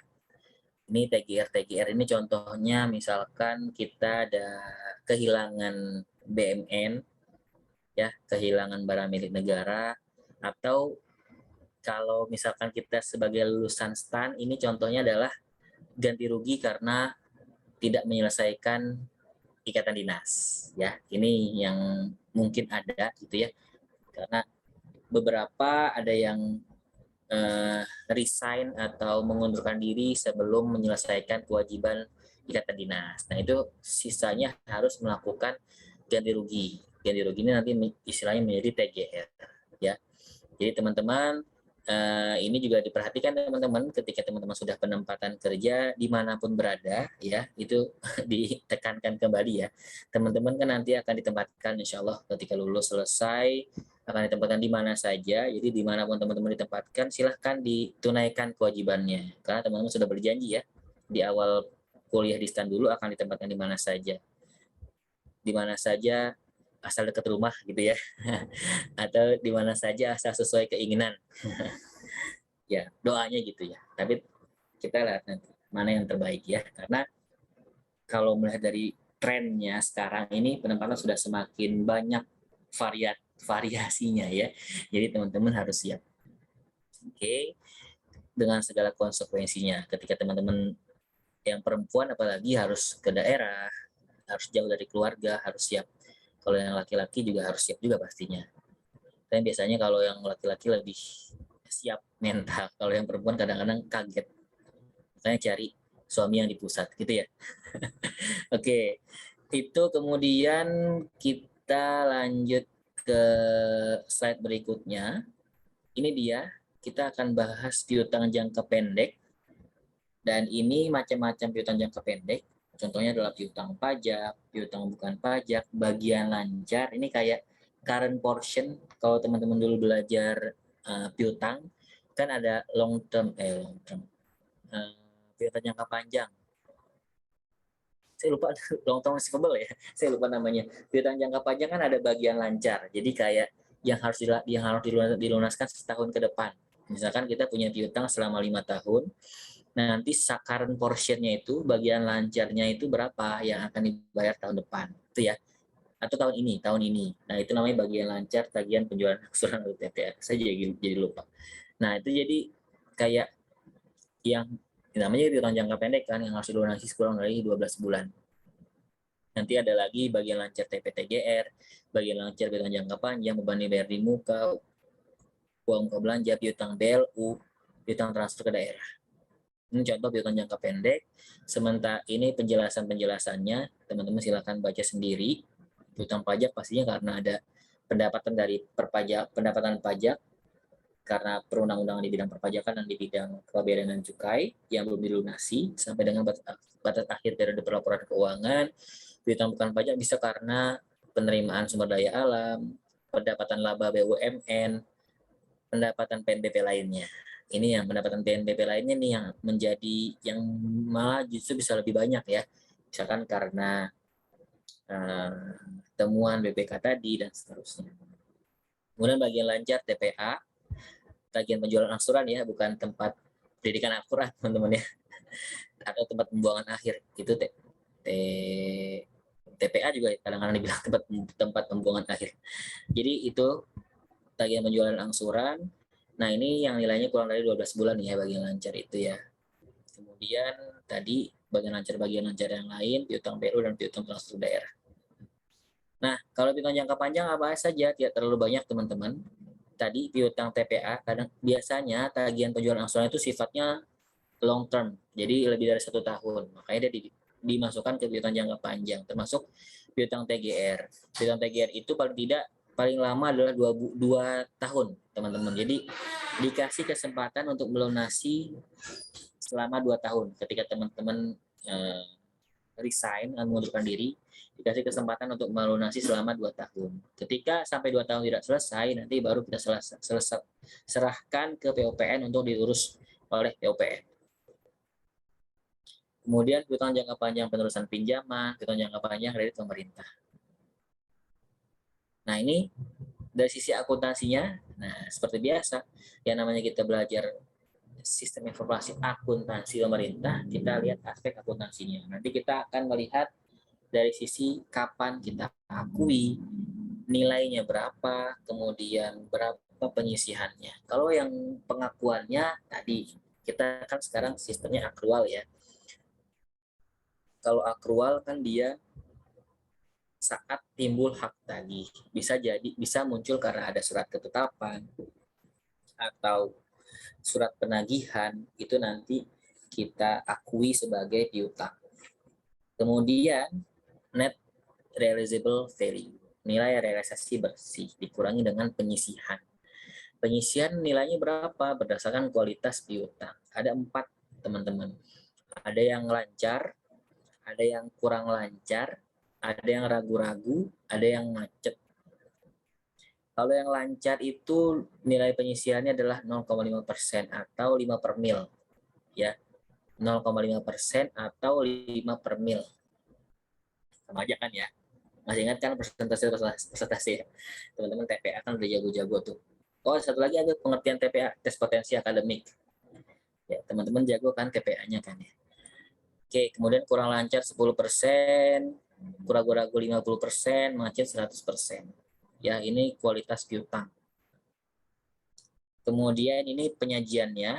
Ini TGR ini contohnya misalkan kita ada kehilangan BMN, ya, kehilangan barang milik negara, atau kalau misalkan kita sebagai lulusan STAN, ini contohnya adalah ganti rugi karena tidak menyelesaikan ikatan dinas, ya. Ini yang mungkin ada gitu ya, karena beberapa ada yang resign atau mengundurkan diri sebelum menyelesaikan kewajiban ikatan dinas. Nah, itu sisanya harus melakukan ganti rugi. Ganti rugi ini nanti istilahnya menjadi TGR, ya. Jadi teman-teman, ini juga diperhatikan teman-teman ketika teman-teman sudah penempatan kerja dimanapun berada, ya, itu ditekankan kembali ya. Teman-teman kan nanti akan ditempatkan insya Allah ketika lulus selesai, akan ditempatkan di mana saja. Jadi dimanapun teman-teman ditempatkan, silahkan ditunaikan kewajibannya. Karena teman-teman sudah berjanji ya, di awal kuliah di STAN dulu akan ditempatkan di mana saja. Di mana saja asal dekat rumah gitu ya. Atau di mana saja asal sesuai keinginan. Ya, doanya gitu ya. Tapi kita lihat nanti mana yang terbaik ya. Karena kalau melihat dari trennya sekarang ini, penempatan sudah semakin banyak variasinya ya. Jadi teman-teman harus siap. Oke. Dengan segala konsekuensinya. Ketika teman-teman yang perempuan apalagi harus ke daerah, harus jauh dari keluarga, harus siap. Kalau yang laki-laki juga harus siap juga pastinya. Dan biasanya kalau yang laki-laki lebih siap mental, kalau yang perempuan kadang-kadang kaget. Makanya cari suami yang di pusat gitu ya. Oke, itu kemudian kita lanjut ke slide berikutnya. Ini dia, kita akan bahas piutang jangka pendek. Dan ini macam-macam piutang jangka pendek. Contohnya adalah piutang pajak, piutang bukan pajak, bagian lancar. Ini kayak current portion. Kalau teman-teman dulu belajar piutang, kan ada long term, piutang jangka panjang. Saya lupa long term receivable ya. Saya lupa namanya. Piutang jangka panjang kan ada bagian lancar. Jadi kayak yang harus dilunaskan setahun ke depan. Misalkan kita punya piutang selama 5 tahun. Nah, nanti current portion-nya itu, bagian lancarnya itu berapa yang akan dibayar tahun depan. Itu ya. Atau tahun ini. Nah, itu namanya bagian lancar tagihan penjualan angsuran atau TPR. Saya jadi lupa. Nah, itu jadi kayak yang namanya piutang jangka pendek kan, yang harus dilunasi kurang dari 12 bulan. Nanti ada lagi bagian lancar TPTGR, bagian lancar piutang jangka panjang, beban dibayar di muka, uang muka belanja, piutang BLU, piutang transfer ke daerah. Ini contoh piutang jangka pendek. Sementara ini penjelasannya, teman-teman silakan baca sendiri. Piutang pajak pastinya karena ada pendapatan pajak karena perundang-undangan di bidang perpajakan dan di bidang pembayaran dan cukai yang belum dilunasi sampai dengan batas akhir periode pelaporan keuangan. Piutang bukan pajak bisa karena penerimaan sumber daya alam, pendapatan laba BUMN, pendapatan PNBP lainnya. Ini yang pendapatan PNBP lainnya nih yang menjadi yang malah justru bisa lebih banyak ya. Misalkan karena temuan BPK tadi dan seterusnya. Kemudian bagian lancar TPA, tagihan penjualan angsuran ya, bukan tempat pendidikan akurat teman-teman ya. Atau tempat pembuangan akhir. Itu TPA juga kadang-kadang dibilang tempat pembuangan akhir. Jadi itu tagihan penjualan angsuran. Nah, ini yang nilainya kurang dari 12 bulan ya bagian lancar itu ya. Kemudian tadi bagian lancar yang lain, piutang BU dan piutang transfer daerah. Nah, kalau piutang jangka panjang apa saja, tidak terlalu banyak teman-teman. Tadi piutang TPA, kadang biasanya tagihan penjualan angsuran itu sifatnya long term, jadi lebih dari 1 tahun. Makanya dia dimasukkan ke piutang jangka panjang, termasuk piutang TGR. Piutang TGR itu paling lama adalah 2 tahun, teman-teman. Jadi dikasih kesempatan untuk melunasi selama 2 tahun. Ketika teman-teman resign dan mengundurkan diri, dikasih kesempatan untuk melunasi selama 2 tahun. Ketika sampai 2 tahun tidak selesai, nanti baru kita serahkan ke POPN untuk diurus oleh POPN. Kemudian piutang jangka panjang penerusan pinjaman, piutang jangka panjang kredit pemerintah. Nah, ini dari sisi akuntansinya, nah seperti biasa, yang namanya kita belajar sistem informasi akuntansi pemerintah, kita lihat aspek akuntansinya. Nanti kita akan melihat dari sisi kapan kita akui, nilainya berapa, kemudian berapa penyisihannya. Kalau yang pengakuannya tadi, kita kan sekarang sistemnya akrual ya. Kalau akrual kan dia saat timbul hak tagih. Bisa muncul karena ada surat ketetapan atau surat penagihan, itu nanti kita akui sebagai piutang. Kemudian net realizable value, nilai realisasi bersih dikurangi dengan penyisihan. Penyisihan nilainya berapa? Berdasarkan kualitas piutang. Ada 4, teman-teman. Ada yang lancar, ada yang kurang lancar, ada yang ragu-ragu, ada yang macet. Kalau yang lancar itu nilai penyisihannya adalah 0,5% atau 5 per mil. Ya, 0,5% atau 5 per mil. Sama aja kan ya? Masih ingat kan persentase ya? Teman-teman TPA kan udah jago-jago tuh. Oh, satu lagi ada pengertian TPA, tes potensi akademik. Ya, teman-teman jago kan TPA-nya kan ya. Oke, kemudian kurang lancar 10%, ragu-ragu 50%, macet 100%. Ya, ini kualitas piutang. Kemudian ini penyajiannya.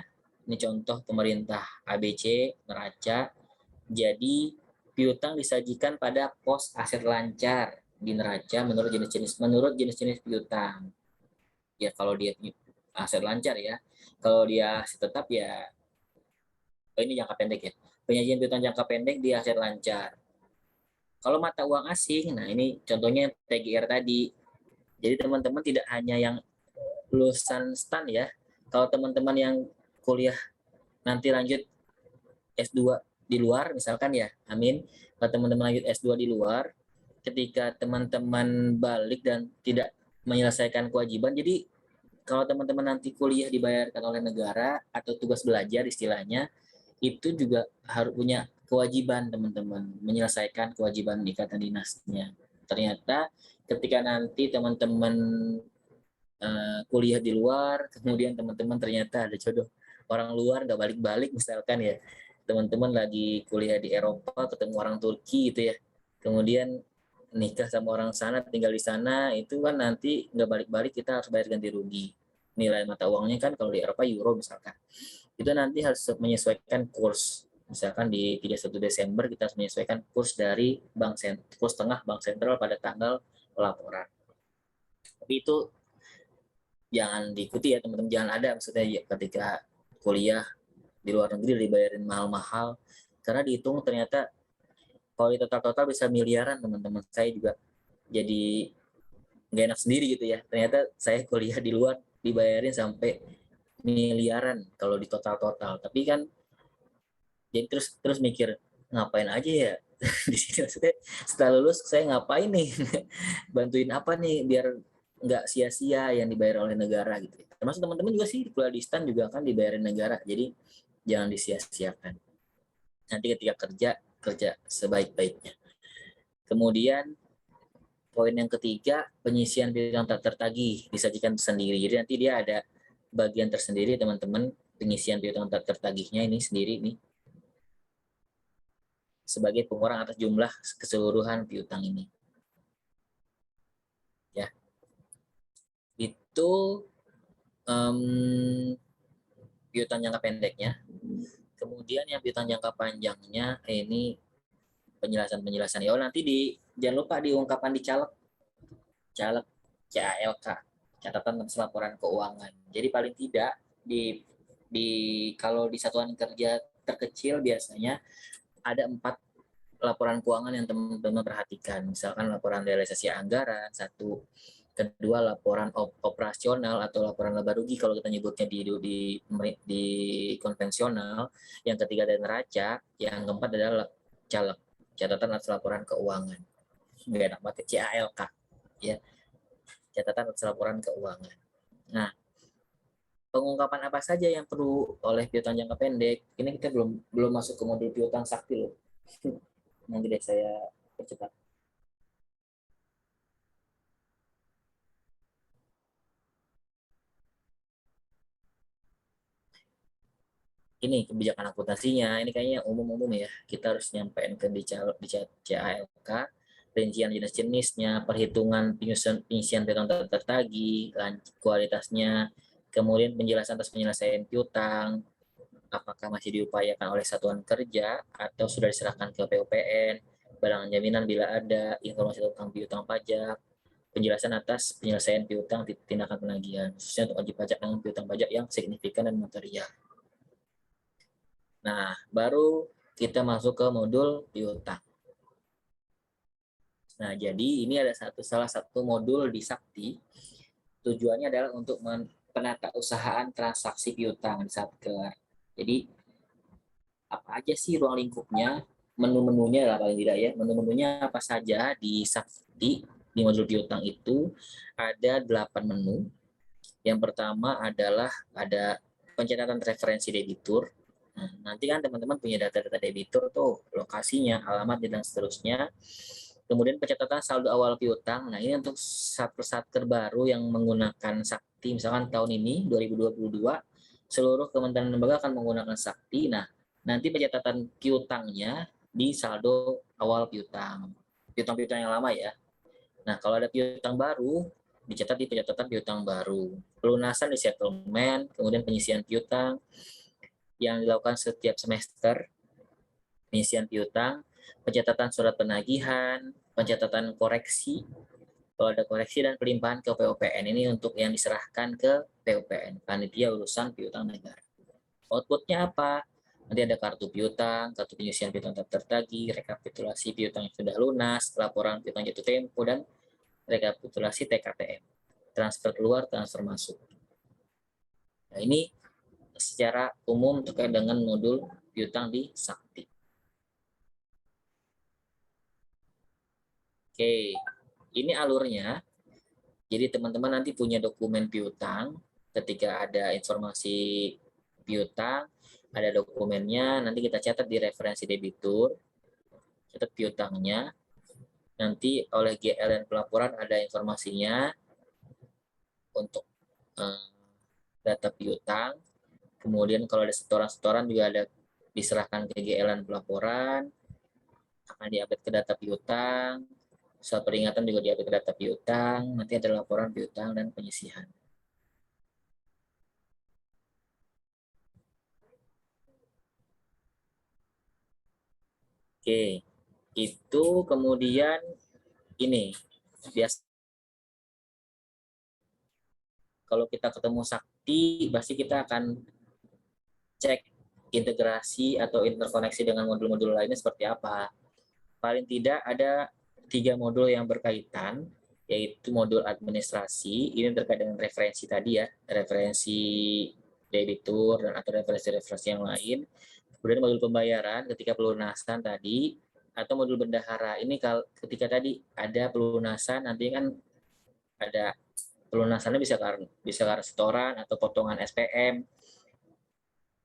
Ini contoh pemerintah ABC neraca. Jadi piutang disajikan pada pos aset lancar di neraca menurut jenis-jenis piutang. Ya kalau dia aset lancar ya. Kalau dia aset tetap ya, ini jangka pendek ya. Penyajian piutang jangka pendek di aset lancar. Kalau mata uang asing, nah ini contohnya TGR tadi. Jadi teman-teman tidak hanya yang lulusan STAN ya. Kalau teman-teman yang kuliah nanti lanjut S2 di luar misalkan ya, amin. Kalau teman-teman lanjut S2 di luar, ketika teman-teman balik dan tidak menyelesaikan kewajiban, jadi kalau teman-teman nanti kuliah dibayarkan oleh negara atau tugas belajar istilahnya, itu juga harus punya kewajiban teman-teman, menyelesaikan kewajiban ikatan dinasnya. Ternyata ketika nanti teman-teman kuliah di luar, kemudian teman-teman ternyata ada jodoh orang luar nggak balik-balik misalkan ya, teman-teman lagi kuliah di Eropa ketemu orang Turki gitu ya, kemudian nikah sama orang sana, tinggal di sana, itu kan nanti nggak balik-balik, kita harus bayar ganti rugi. Nilai mata uangnya kan kalau di Eropa euro misalkan, itu nanti harus menyesuaikan kurs. Misalkan di 31 Desember kita harus menyesuaikan kurs dari kurs tengah bank sentral pada tanggal pelaporan. Tapi itu jangan diikuti ya teman-teman, jangan ada maksudnya ya, ketika kuliah di luar negeri dibayarin mahal-mahal, karena dihitung ternyata kalau di total-total bisa miliaran teman-teman. Saya juga jadi nggak enak sendiri gitu ya, ternyata saya kuliah di luar dibayarin sampai miliaran kalau di total-total. Tapi kan jadi terus mikir ngapain aja ya di sini, maksudnya setelah lulus saya ngapain nih bantuin apa nih biar nggak sia-sia yang dibayar oleh negara gitu. Termasuk teman-teman juga sih kuliah di STAN juga kan dibayarin negara, jadi jangan disia-siakan. Nanti ketika kerja sebaik-baiknya. Kemudian poin yang ketiga, penyisian piutang tak tertagih disajikan sendiri. Jadi nanti dia ada bagian tersendiri teman-teman, pengisian piutang tak tertagihnya ini sendiri nih, sebagai pengurang atas jumlah keseluruhan piutang ini. Ya, itu piutang jangka pendeknya. Kemudian yang piutang jangka panjangnya ini penjelasan ya. Oh, nanti jangan lupa diungkapkan di caleg CALK, catatan atas laporan keuangan. Jadi paling tidak di kalau di satuan kerja terkecil biasanya ada 4 laporan keuangan yang teman-teman perhatikan. Misalkan laporan realisasi anggaran, 1. Kedua, laporan operasional atau laporan laba rugi kalau kita nyebutnya di konvensional. Yang ketiga ada neraca. Yang keempat adalah caleg, catatan atas laporan keuangan. Nggak enak banget, CALK. Ya, catatan atas laporan keuangan. Nah, pengungkapan apa saja yang perlu oleh piutang jangka pendek? Ini kita belum masuk ke modul piutang sakti loh. Nanti deh saya percepat. Ini kebijakan akuntansinya, ini kayaknya umum-umum ya. Kita harus nyampein ke di CALK. rincian jenis-jenisnya, perhitungan pengisian piutang tertagih, kualitasnya, kemudian penjelasan atas penyelesaian piutang, apakah masih diupayakan oleh satuan kerja atau sudah diserahkan ke PUPN, barang jaminan bila ada, informasi tentang piutang pajak, penjelasan atas penyelesaian piutang tindakan penagihan, khususnya untuk wajib pajak dengan piutang pajak yang signifikan dan material. Nah, baru kita masuk ke modul piutang. Nah, jadi ini ada salah satu modul di Sakti. Tujuannya adalah untuk penatausahaan transaksi piutang di Satker. Jadi, apa aja sih ruang lingkupnya? Menu-menunya lah paling tidak ya. Menu-menunya apa saja di Sakti, di modul piutang itu ada 8 menu. Yang pertama adalah ada pencatatan referensi debitur. Nah, nanti kan teman-teman punya data-data debitur tuh, lokasinya, alamat, dan seterusnya. Kemudian pencatatan saldo awal piutang. Nah, ini untuk satker baru yang menggunakan Sakti, misalkan tahun ini 2022 seluruh kementerian lembaga akan menggunakan Sakti. Nah, nanti pencatatan piutangnya di saldo awal piutang. Piutang-piutang yang lama ya. Nah, kalau ada piutang baru, dicatat di pencatatan piutang baru. Pelunasan di settlement, kemudian penyisian piutang yang dilakukan setiap semester, penyisian piutang, pencatatan surat penagihan, pencatatan koreksi, kalau ada koreksi dan pelimpahan ke PUPN. Ini untuk yang diserahkan ke PUPN, Panitia Urusan Piutang Negara. Outputnya apa? Nanti ada kartu piutang, kartu penyisian piutang tertagih, rekapitulasi piutang yang sudah lunas, laporan piutang jatuh tempo, dan rekapitulasi TKTM. Transfer keluar, transfer masuk. Nah, ini secara umum terkait dengan modul piutang di Sakti. Oke, ini alurnya. Jadi teman-teman nanti punya dokumen piutang. Ketika ada informasi piutang, ada dokumennya. Nanti kita catat di referensi debitur, catat piutangnya. Nanti oleh GL dan pelaporan ada informasinya untuk data piutang. Kemudian kalau ada setoran-setoran juga ada diserahkan ke GL dan pelaporan, akan diupdate ke data piutang. Soal peringatan juga diupdate ke data piutang, nanti ada laporan piutang dan penyisihan. Oke, itu kemudian ini biasa kalau kita ketemu Sakti, pasti kita akan cek integrasi atau interkoneksi dengan modul-modul lainnya seperti apa. Paling tidak ada 3 modul yang berkaitan, yaitu modul administrasi, ini terkait dengan referensi tadi ya, referensi debitur dan atau referensi-referensi yang lain. Kemudian modul pembayaran ketika pelunasan tadi, atau modul bendahara. Ini kalau ketika tadi ada pelunasan, nanti kan ada pelunasannya bisa karena setoran atau potongan SPM.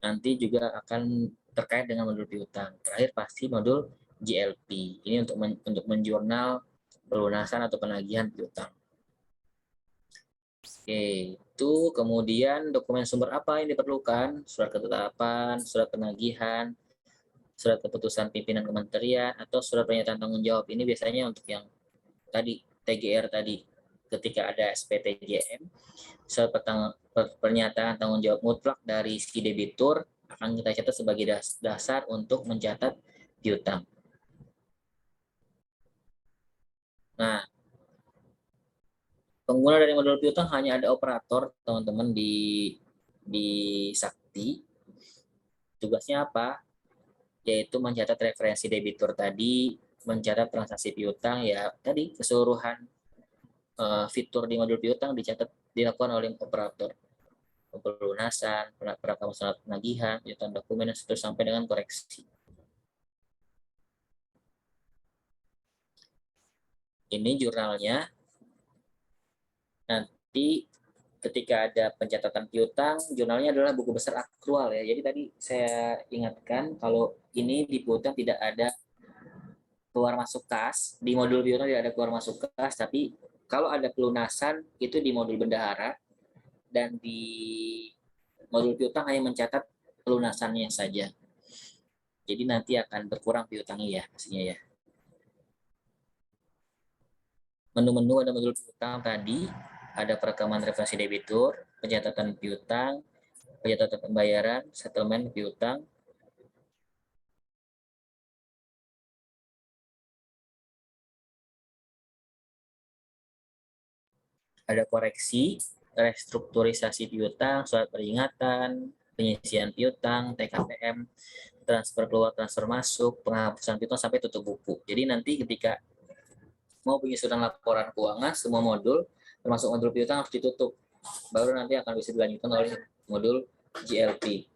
Nanti juga akan terkait dengan modul piutang. Terakhir pasti modul GLP. Ini untuk menjurnal pelunasan atau penagihan piutang. Oke, itu kemudian dokumen sumber apa yang diperlukan? Surat ketetapan, surat penagihan, surat keputusan pimpinan kementerian, atau surat pernyataan tanggung jawab. Ini biasanya untuk yang tadi, TGR tadi. Ketika ada SPTJM, surat pernyataan tanggung jawab mutlak dari si debitur akan kita catat sebagai dasar untuk mencatat piutang. Nah, pengguna dari modul piutang hanya ada operator, teman-teman, di Sakti. Tugasnya apa? Yaitu mencatat referensi debitur tadi, mencatat transaksi piutang, ya tadi keseluruhan fitur di modul piutang dilakukan oleh operator. Pelunasan, perakaman surat penagihan, pencatat dokumen, dan seterusnya sampai dengan koreksi. Ini jurnalnya. Nanti ketika ada pencatatan piutang, jurnalnya adalah buku besar akrual ya. Jadi tadi saya ingatkan kalau ini di piutang tidak ada keluar masuk kas, di modul piutang tidak ada keluar masuk kas, tapi kalau ada pelunasan itu di modul bendahara, dan di modul piutang hanya mencatat pelunasannya saja. Jadi nanti akan berkurang piutangnya ya pastinya ya. Menu-menu ada modul piutang tadi, ada perekaman referensi debitur, pencatatan piutang, pencatatan pembayaran, settlement piutang, ada koreksi, restrukturisasi piutang, surat peringatan, penyisian piutang, TKPM, transfer keluar, transfer masuk, penghapusan piutang sampai tutup buku. Jadi nanti ketika mau penyusunan laporan keuangan, semua modul termasuk modul piutang harus ditutup. Baru nanti akan bisa dilanjutkan oleh modul GLP.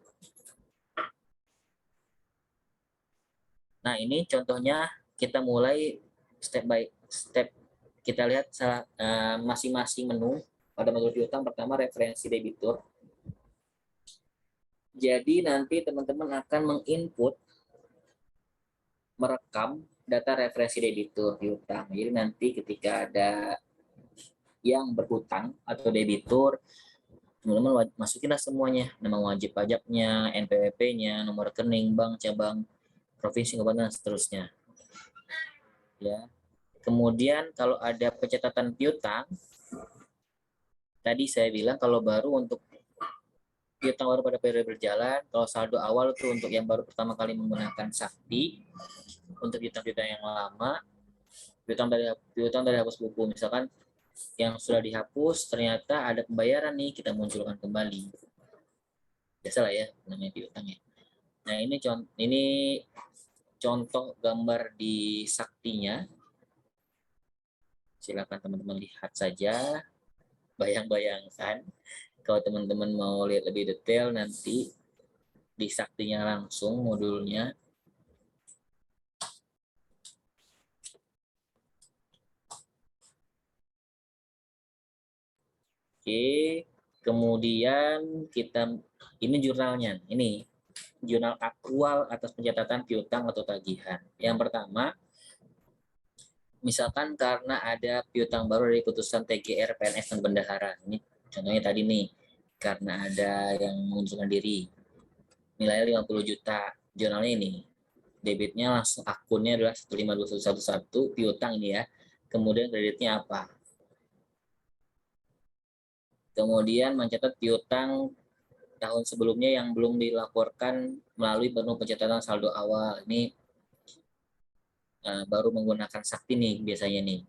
Nah, ini contohnya kita mulai step by step. Kita lihat masing-masing menu. Pada modul piutang pertama referensi debitur. Jadi nanti teman-teman akan menginput, merekam data referensi debitur piutang. Jadi nanti ketika ada yang berhutang atau debitur, teman-teman masukinlah semuanya, nama wajib pajaknya, NPWP-nya, nomor rekening, bank, cabang, provinsi, kabupaten, dan seterusnya. Ya. Kemudian kalau ada pencatatan piutang, tadi saya bilang kalau baru untuk piutang baru pada periode berjalan, kalau saldo awal itu untuk yang baru pertama kali menggunakan sakti, untuk piutang-piutang yang lama, piutang dari hapus buku, misalkan yang sudah dihapus ternyata ada pembayaran nih, kita munculkan kembali. Biasalah ya namanya piutang ya. Nah, ini contoh gambar di saktinya. Silakan teman-teman lihat saja, bayang-bayangkan. Kalau teman-teman mau lihat lebih detail nanti di saktinya langsung modulnya. Oke, kemudian ini jurnalnya. Ini jurnal aktual atas pencatatan piutang atau tagihan. Yang pertama, misalkan karena ada piutang baru dari putusan TGR, PNS, dan bendahara. Ini contohnya tadi nih, karena ada yang mengundurkan diri. Nilainya 50 juta. Jurnalnya ini. Debitnya langsung akunnya adalah 152111 piutang ini ya. Kemudian kreditnya apa? Kemudian mencatat piutang tahun sebelumnya yang belum dilaporkan melalui menu pencatatan saldo awal. Ini baru menggunakan sakti nih biasanya nih.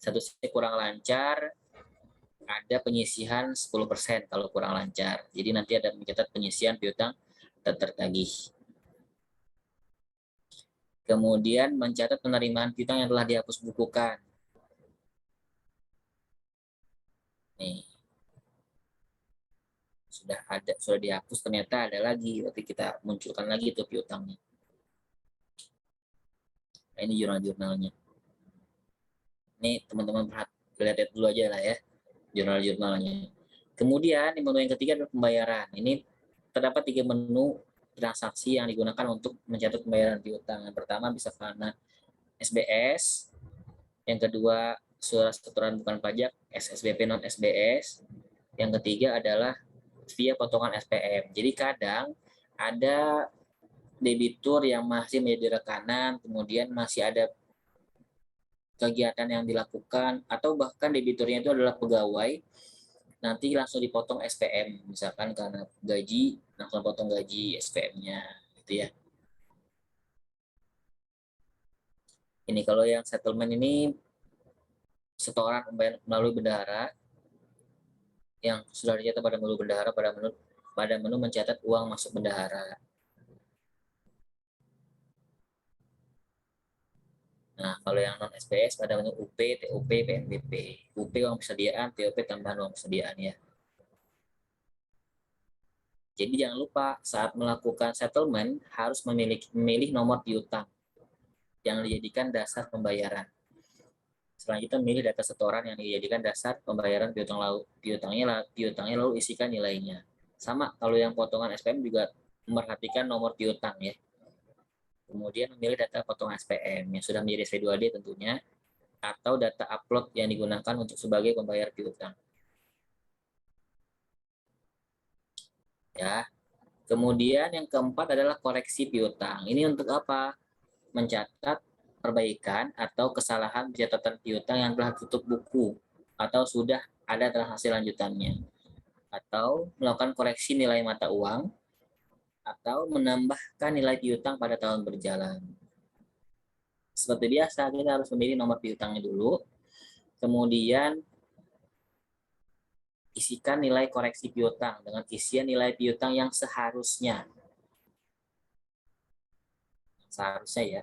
Statusnya kurang lancar, ada penyisihan 10% kalau kurang lancar. Jadi nanti ada mencatat penyisihan piutang tak tertagih. Kemudian mencatat penerimaan piutang yang telah dihapus bukukan. Nih. Sudah dihapus, ternyata ada lagi, berarti kita munculkan lagi itu piutangnya. Nah, ini jurnal-jurnalnya. Ini teman-teman lihat dulu aja lah ya, jurnal-jurnalnya. Kemudian di menu yang ketiga adalah pembayaran. Ini terdapat 3 menu transaksi yang digunakan untuk mencatat pembayaran piutang. Yang pertama bisa karena SBS, yang kedua surat setoran bukan pajak, SSBP non SBS, yang ketiga adalah via potongan SPM. Jadi kadang ada debitur yang masih menjadi rekanan, kemudian masih ada kegiatan yang dilakukan, atau bahkan debiturnya itu adalah pegawai, nanti langsung dipotong SPM, misalkan karena gaji, langsung potong gaji SPM-nya, gitu ya. Ini kalau yang settlement ini setoran pembayaran melalui bendahara, yang sudah dicatat pada menu bendahara pada menu mencatat uang masuk bendahara. Nah, kalau yang non SPS pada menu UP, TOP, PNBP. UP uang persediaan, TOP tambahan uang persediaan ya. Jadi jangan lupa saat melakukan settlement harus memilih nomor piutang yang dijadikan dasar pembayaran. Selanjutnya memilih data setoran yang dijadikan dasar pembayaran piutangnya lalu isikan nilainya. Sama kalau yang potongan SPM juga memperhatikan nomor piutang ya. Kemudian memilih data potongan SPM yang sudah menjadi SV2D tentunya, atau data upload yang digunakan untuk sebagai pembayar piutang. Ya. Kemudian yang keempat adalah koreksi piutang. Ini untuk apa? Mencatat perbaikan atau kesalahan pencatatan piutang yang telah tutup buku atau sudah ada transaksi lanjutannya, atau melakukan koreksi nilai mata uang, atau menambahkan nilai piutang pada tahun berjalan. Seperti biasa, kita harus memilih nomor piutangnya dulu, kemudian isikan nilai koreksi piutang dengan isian nilai piutang yang seharusnya ya,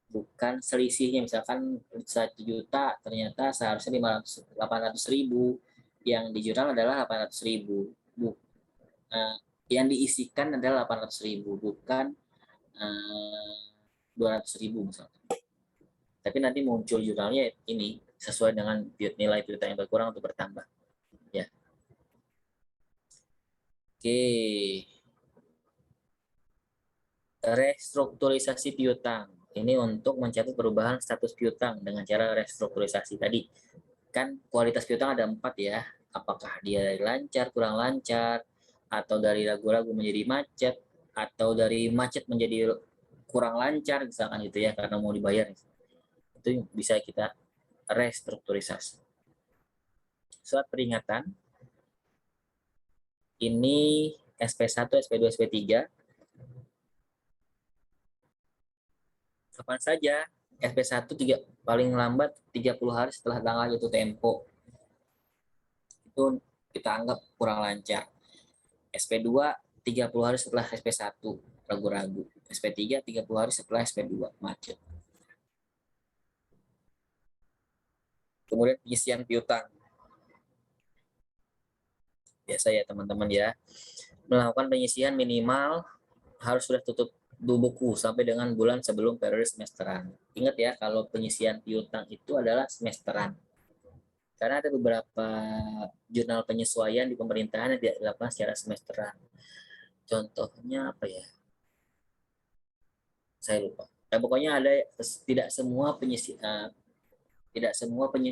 bukan selisihnya. Misalkan 1 juta ternyata seharusnya 800.000, yang di jurnal adalah 800.000, yang diisikan adalah 800.000, bukan 200.000 misalkan. Tapi nanti muncul jurnalnya ini sesuai dengan nilai piutang yang berkurang atau bertambah ya. Oke, restrukturisasi piutang ini untuk mencatat perubahan status piutang dengan cara restrukturisasi. Tadi kan kualitas piutang ada 4 ya, apakah dia dari lancar, kurang lancar, atau dari ragu-ragu menjadi macet, atau dari macet menjadi kurang lancar misalkan gitu ya, karena mau dibayar. Itu bisa kita restrukturisasi. Surat peringatan ini SP1, SP2, SP3. Kapan saja? SP1 paling lambat 30 hari setelah tanggal jatuh tempo. Itu kita anggap kurang lancar. SP2 30 hari setelah SP1, ragu-ragu. SP3 30 hari setelah SP2, macet. Kemudian pengisian piutang. Biasa ya teman-teman ya. Melakukan pengisian minimal harus sudah tutup buku sampai dengan bulan sebelum periode semesteran. Ingat ya, kalau pengisian piutang itu adalah semesteran. Karena ada beberapa jurnal penyesuaian di pemerintahan yang tidak dilakukan secara semesteran. Contohnya apa ya? Saya lupa. Nah, pokoknya ada tidak semua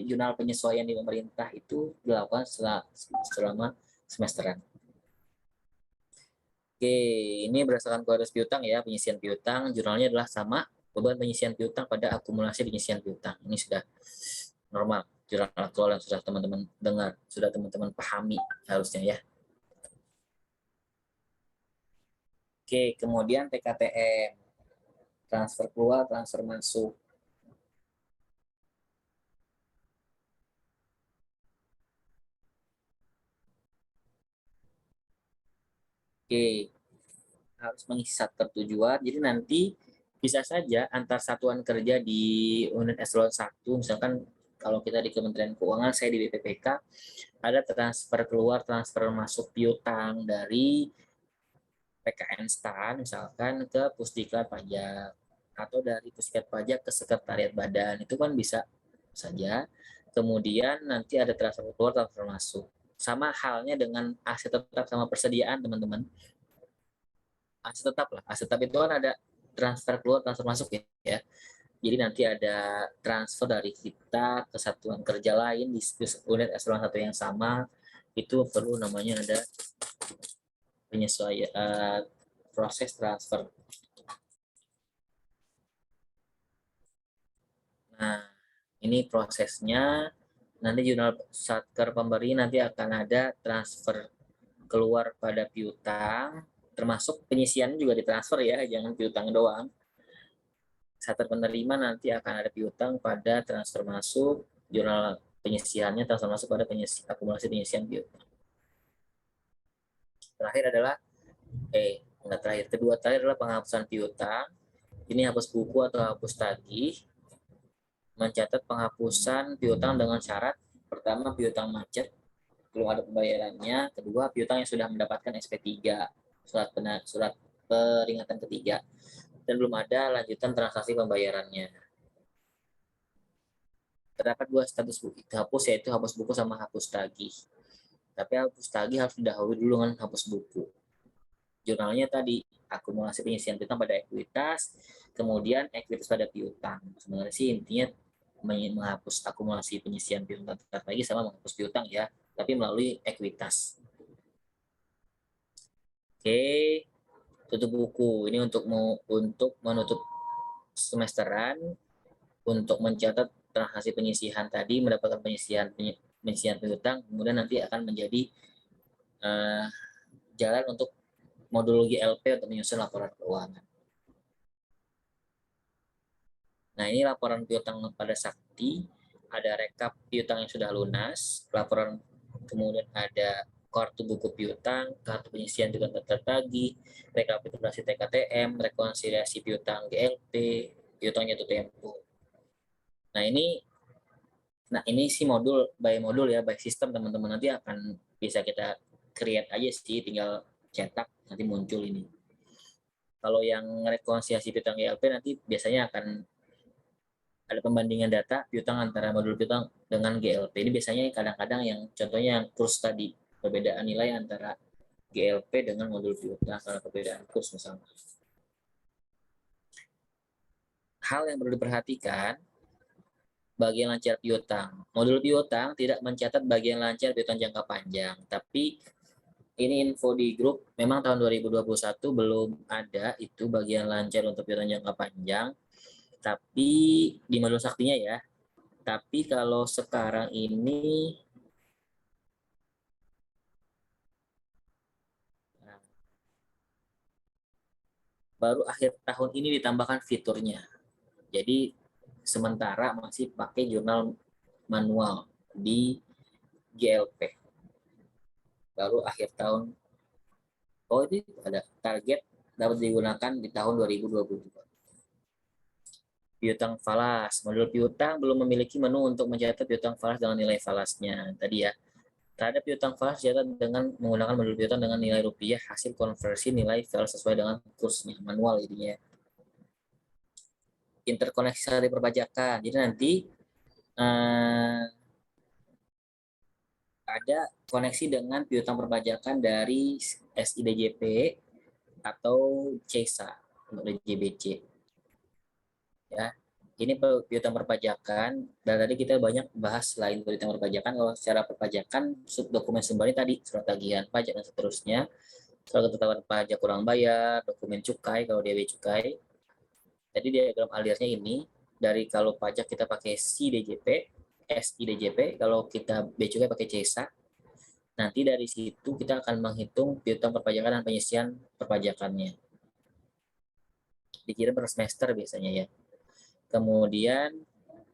jurnal penyesuaian di pemerintah itu dilakukan selama semesteran. Oke, ini berdasarkan kualitas piutang ya, pengisian piutang, jurnalnya adalah sama, beban pengisian piutang pada akumulasi pengisian piutang. Ini sudah normal, jurnal aktual yang sudah teman-teman dengar, sudah teman-teman pahami harusnya ya. Oke, kemudian TKTM, transfer keluar, transfer masuk. Oke, harus mengisi satker tujuan. Jadi nanti bisa saja antar satuan kerja di unit eselon 1, misalkan kalau kita di Kementerian Keuangan, saya di BPPK, ada transfer keluar, transfer masuk piutang dari PKN STAN misalkan ke Pusdiklat Pajak, atau dari Pusdiklat Pajak ke Sekretariat Badan, itu kan bisa saja. Kemudian nanti ada transfer keluar, transfer masuk. Sama halnya dengan aset tetap sama persediaan, teman-teman. Aset tetap lah, aset tetap itu kan ada transfer keluar, transfer masuk ya. Jadi nanti ada transfer dari kita ke satuan kerja lain di unit eselon 1 yang sama, itu perlu namanya ada penyesuaian proses transfer. Nah, ini prosesnya. Nanti jurnal satker pemberi nanti akan ada transfer keluar pada piutang, termasuk penyisian juga ditransfer ya, jangan piutang doang. Satker penerima nanti akan ada piutang pada transfer masuk, jurnal penyisiannya transfer masuk pada akumulasi penyisian piutang. Terakhir adalah kedua terakhir adalah penghapusan piutang. Ini hapus buku atau hapus tagih. Mencatat penghapusan piutang dengan syarat: pertama, piutang macet, belum ada pembayarannya; kedua, piutang yang sudah mendapatkan SP3, surat peringatan ketiga, dan belum ada lanjutan transaksi pembayarannya. Terdapat 2 status buku hapus, yaitu hapus buku sama hapus tagih. Tapi hapus tagih harus didahului dulu dengan hapus buku. Jurnalnya tadi akumulasi pengisian piutang pada ekuitas, kemudian ekuitas pada piutang. Sebenarnya sih intinya menghapus akumulasi pengisian piutang tetap lagi sama menghapus piutang ya, tapi melalui ekuitas. Oke, tutup buku ini untuk menutup semesteran untuk mencatat transaksi penyisihan tadi, mendapatkan penyisihan piutang, kemudian nanti akan menjadi jalan untuk modul GLP untuk menyusun laporan keuangan. Nah, ini laporan piutang pada sakti, ada rekap piutang yang sudah lunas, laporan, kemudian ada kartu buku piutang, kartu penyisihan piutang tertagih, rekapitulasi TKTM, rekonsiliasi piutang GLP, piutang jatuh tempo. Nah, ini sih modul by modul ya, by sistem teman-teman, nanti akan bisa kita create aja sih, tinggal cetak nanti muncul ini. Kalau yang rekonsiliasi piutang GLP nanti biasanya akan ada pembandingan data piutang antara modul piutang dengan GLP. Ini biasanya kadang-kadang yang contohnya yang kurs tadi, perbedaan nilai antara GLP dengan modul piutang karena perbedaan kurs misalnya. Hal yang perlu diperhatikan, bagian lancar piutang. Modul piutang tidak mencatat bagian lancar piutang jangka panjang, tapi ini info di grup, memang tahun 2021 belum ada itu bagian lancar untuk piutang jangka panjang, tapi di modul saktinya ya. Tapi kalau sekarang ini baru akhir tahun ini ditambahkan fiturnya. Jadi sementara masih pakai jurnal manual di GLP. Baru akhir tahun. Oh, ini ada target dapat digunakan di tahun 2022. Piutang falas. Modul piutang belum memiliki menu untuk mencatat piutang falas dengan nilai falasnya. Tadi ya. Terhadap piutang falas dicatat dengan menggunakan modul piutang dengan nilai rupiah hasil konversi nilai falas sesuai dengan kursnya. Manual jadinya. Interkoneksi sari perpajakan. Jadi nanti ada koneksi dengan piutang perpajakan dari SIDJP atau CESA untuk DJBC. Ya, ini piutang perpajakan, dan tadi kita banyak bahas selain piutang perpajakan. Kalau secara perpajakan, dokumen sumbernya tadi surat tagihan pajak dan seterusnya, surat ketetapan pajak kurang bayar, dokumen cukai kalau dia bea cukai. Jadi diagram alirnya ini, dari kalau pajak kita pakai SIDJP, kalau kita bea cukai pakai CESA. Nanti dari situ kita akan menghitung piutang perpajakan dan penyisian perpajakannya. Dikirim per semester biasanya ya. Kemudian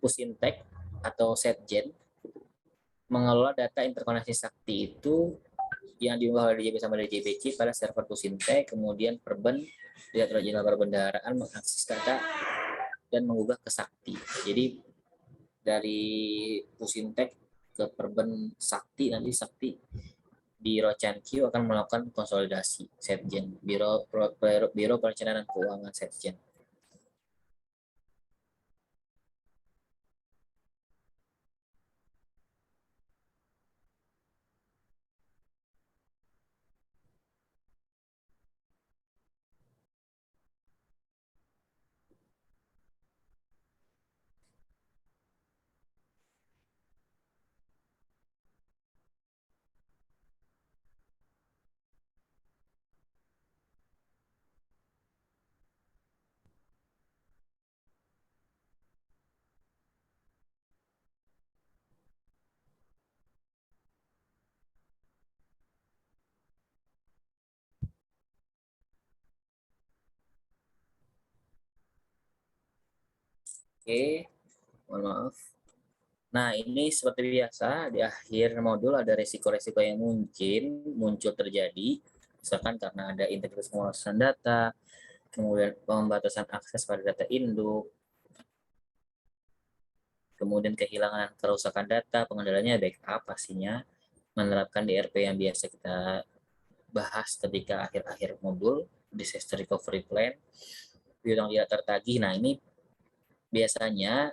Pusintek atau Setjen mengelola data interkoneksi sakti itu yang diunggah oleh DJB sama DJBC pada server Pusintek, kemudian Perben, Direktorat Jenderal Perbendaharaan mengakses data dan menggugah ke sakti. Jadi dari Pusintek ke Perben sakti, nanti sakti di Rocanq akan melakukan konsolidasi Setjen, Biro Perencanaan Keuangan Setjen. Oke, mohon maaf. Nah, ini seperti biasa, di akhir modul ada resiko-resiko yang mungkin muncul terjadi, misalkan karena ada integritas penguasaan data, kemudian pembatasan akses pada data induk, kemudian kehilangan kerusakan data, pengendaliannya backup pastinya, menerapkan DRP yang biasa kita bahas ketika akhir-akhir modul, disaster recovery plan, piutang tidak tertagih. Nah, ini biasanya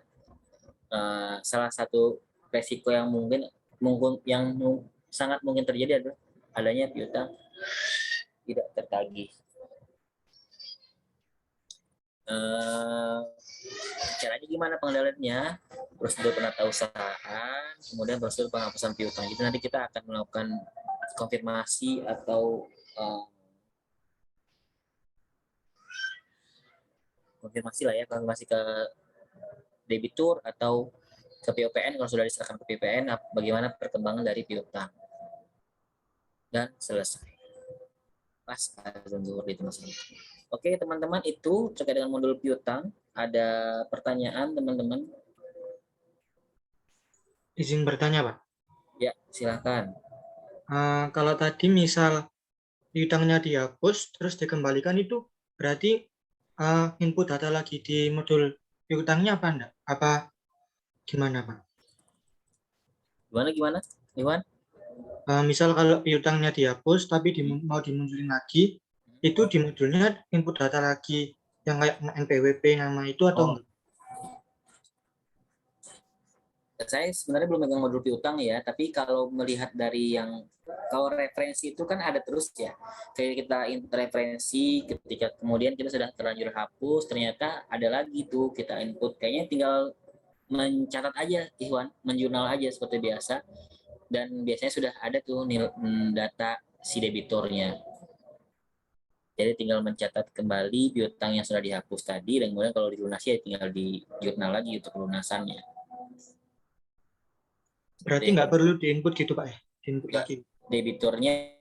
salah satu resiko yang sangat mungkin terjadi adalah adanya piutang tidak tertagih. Caranya gimana pengendaliannya? Prosedur penatausahaan, kemudian prosedur penghapusan piutang. Jadi nanti kita akan melakukan konfirmasi atau konfirmasi lah ya, konfirmasi ke debitur atau ke POPN kalau sudah diserahkan ke POPN bagaimana perkembangan dari piutang. Dan selesai. Pas azan zuhur gitu maksudnya. Oke, teman-teman, itu terkait dengan modul piutang. Ada pertanyaan, teman-teman? Izin bertanya, Pak. Ya, silakan. Kalau tadi misal piutangnya dihapus terus dikembalikan itu berarti input data lagi di modul piutangnya apa enggak? Apa gimana, Pak? Gimana, Iwan? Misal kalau piutangnya dihapus tapi mau dimunculin lagi, itu di modulnya input data lagi yang kayak NPWP nama itu atau enggak? Saya sebenarnya belum megang modul piutang ya, tapi kalau melihat dari kalau referensi itu kan ada terus ya. Kayak kita input referensi, ketika kemudian kita sudah terlanjur hapus, ternyata ada lagi tuh kita input. Kayaknya tinggal mencatat aja, Iwan, menjurnal aja seperti biasa. Dan biasanya sudah ada tuh data si debiturnya. Jadi tinggal mencatat kembali piutang yang sudah dihapus tadi, dan kemudian kalau dilunasi ya tinggal di jurnal lagi untuk pelunasannya. Berarti nggak perlu diinput gitu, Pak ya? Diinput lagi. Debiturnya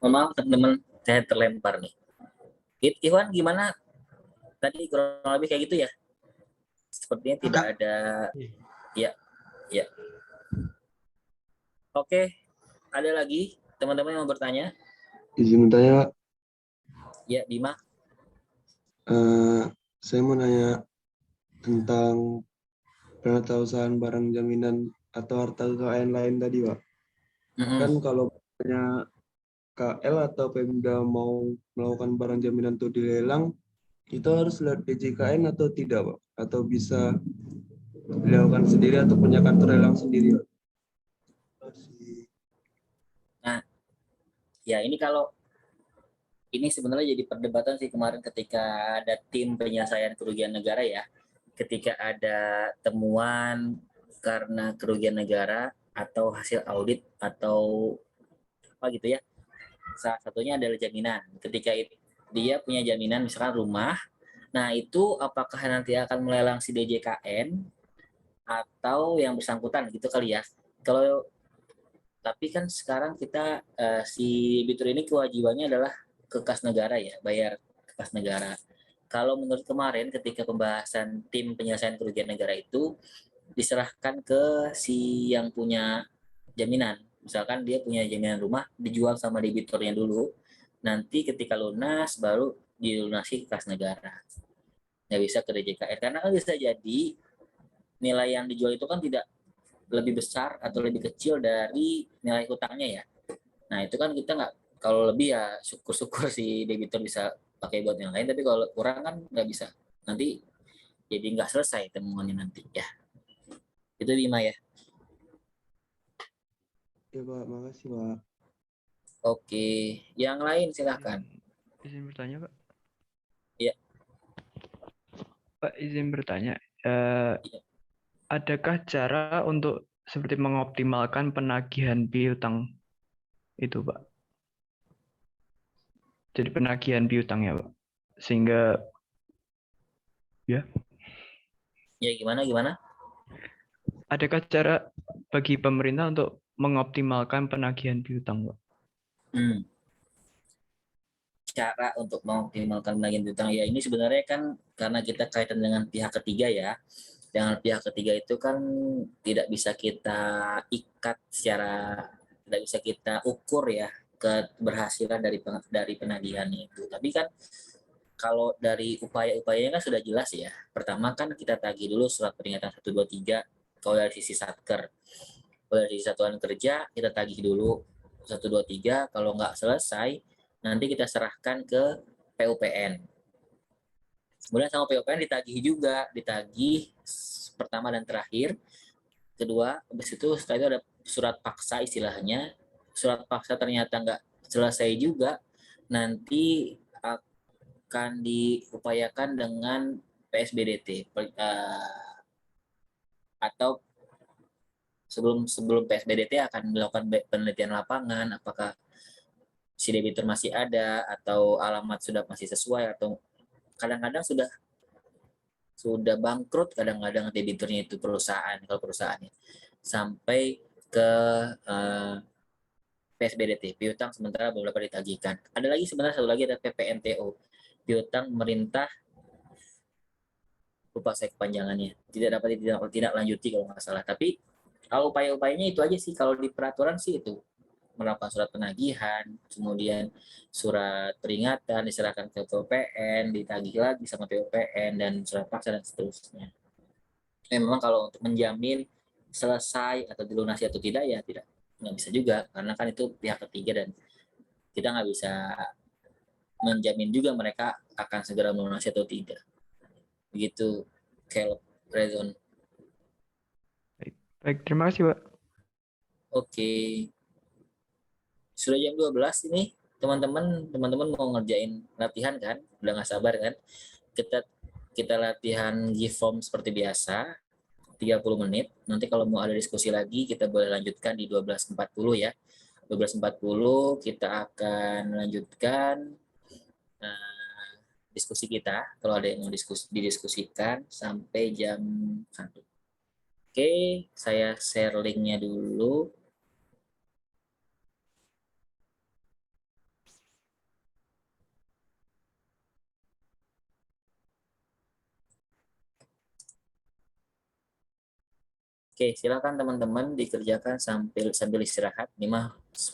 maaf teman-teman, saya terlempar nih. Iwan, gimana? Tadi kurang lebih kayak gitu ya? Sepertinya tidak ada. Ya. Oke, ada lagi teman-teman yang mau bertanya? Izin bertanya, Pak. Ya, Bima. Saya mau nanya tentang penatausahaan barang jaminan atau harta kekayaan lain tadi, Pak. Kan kalau punya KL atau Pemda mau melakukan barang jaminan itu dilelang, itu harus lihat DJKN atau tidak, Pak? Atau bisa dilakukan sendiri atau punya kantor lelang sendiri, Pak? Nah, ya ini sebenarnya jadi perdebatan sih kemarin ketika ada tim penyelesaian kerugian negara ya. Ketika ada temuan karena kerugian negara atau hasil audit atau apa gitu ya. Salah satunya adalah jaminan. Ketika dia punya jaminan misalkan rumah, nah itu apakah nanti akan melelang si DJKN atau yang bersangkutan gitu kali ya. Tapi kan sekarang kita si debitur ini kewajibannya adalah ke kas negara ya, bayar ke kas negara. Kalau menurut kemarin ketika pembahasan tim penyelesaian kerugian negara itu diserahkan ke si yang punya jaminan. Misalkan dia punya jaminan rumah, dijual sama debiturnya dulu. Nanti ketika lunas baru dilunasi ke kas negara. Nggak bisa ke DJKR. Karena kan bisa jadi nilai yang dijual itu kan tidak lebih besar atau lebih kecil dari nilai hutangnya ya. Nah itu kan kita nggak, kalau lebih ya syukur-syukur si debitur bisa pakai buat yang lain, tapi kalau kurang kan nggak bisa. Nanti jadi nggak selesai temuannya nanti ya. Itu Bima ya. Ya Pak, makasih Pak. Oke, yang lain silahkan. Izin bertanya Pak. Iya. Pak izin bertanya, adakah cara untuk seperti mengoptimalkan penagihan piutang itu, Pak. Jadi penagihan piutang ya, Pak. Sehingga ya. Ya gimana? Adakah cara bagi pemerintah untuk mengoptimalkan penagihan piutang, Pak? Cara untuk mengoptimalkan penagihan piutang ya ini sebenarnya kan karena kita kaitan dengan pihak ketiga ya. Dengan pihak ketiga itu kan tidak bisa kita ikat secara, tidak bisa kita ukur ya keberhasilan dari penagihannya itu. Tapi kan kalau dari upaya-upayanya kan sudah jelas ya. Pertama kan kita tagih dulu surat peringatan 123 kalau dari sisi Satker. Kalau dari sisi satuan kerja kita tagih dulu 123, kalau nggak selesai nanti kita serahkan ke PUPN. Kemudian sama PUPN ditagih pertama dan terakhir. Kedua, habis itu setelah itu ada surat paksa istilahnya. Surat paksa ternyata nggak selesai juga, nanti akan diupayakan dengan PSBDT atau sebelum PSBDT akan melakukan penelitian lapangan apakah si debitur masih ada atau alamat sudah masih sesuai, atau kadang-kadang sudah bangkrut, kadang-kadang debiturnya itu kalau perusahaannya sampai ke PSBDT, piutang sementara belum dapat ditagihkan. Ada lagi sebenarnya satu lagi ada PPNTO, piutang pemerintah, lupa saya kepanjangannya, tidak dapat tidak lanjuti kalau nggak salah. Tapi kalau upaya-upayanya itu aja sih, kalau di peraturan sih itu melakukan surat penagihan, kemudian surat peringatan diserahkan ke PUPN, ditagih lagi sama PUPN, dan surat paksa dan seterusnya. Memang kalau untuk menjamin selesai atau dilunasi atau tidak ya nggak bisa juga, karena kan itu pihak ketiga dan kita nggak bisa menjamin juga mereka akan segera melunasi atau tidak. Begitu, Caleb Rezon. Baik, terima kasih, Pak. Oke. Sudah jam 12 ini, teman-teman mau ngerjain latihan kan? Udah nggak sabar kan? Kita latihan G-form seperti biasa, 30 menit. Nanti kalau mau ada diskusi lagi, kita boleh lanjutkan di 12.40 ya. 12.40 kita akan lanjutkan diskusi kita, kalau ada yang mau didiskusikan sampai jam 1. Oke, saya share linknya dulu. Oke, silakan teman-teman dikerjakan sambil istirahat. 10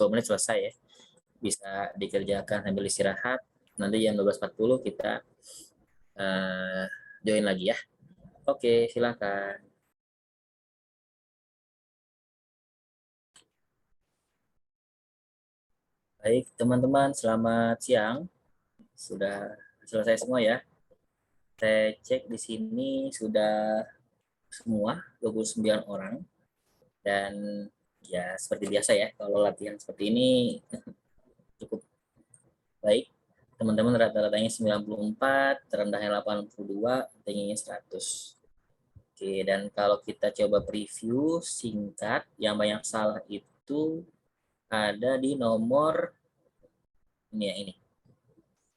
menit selesai ya. Bisa dikerjakan sambil istirahat. Nanti jam 12.40 kita join lagi ya. Oke, silakan. Baik, teman-teman, selamat siang. Sudah selesai semua ya. Saya cek di sini sudah semua 29 orang. Dan ya seperti biasa ya, kalau latihan seperti ini cukup baik. Teman-teman rata-ratanya 94, terendahnya 82, tingginya 100. Oke, dan kalau kita coba preview singkat, yang banyak salah itu ada di nomor ini ya, ini.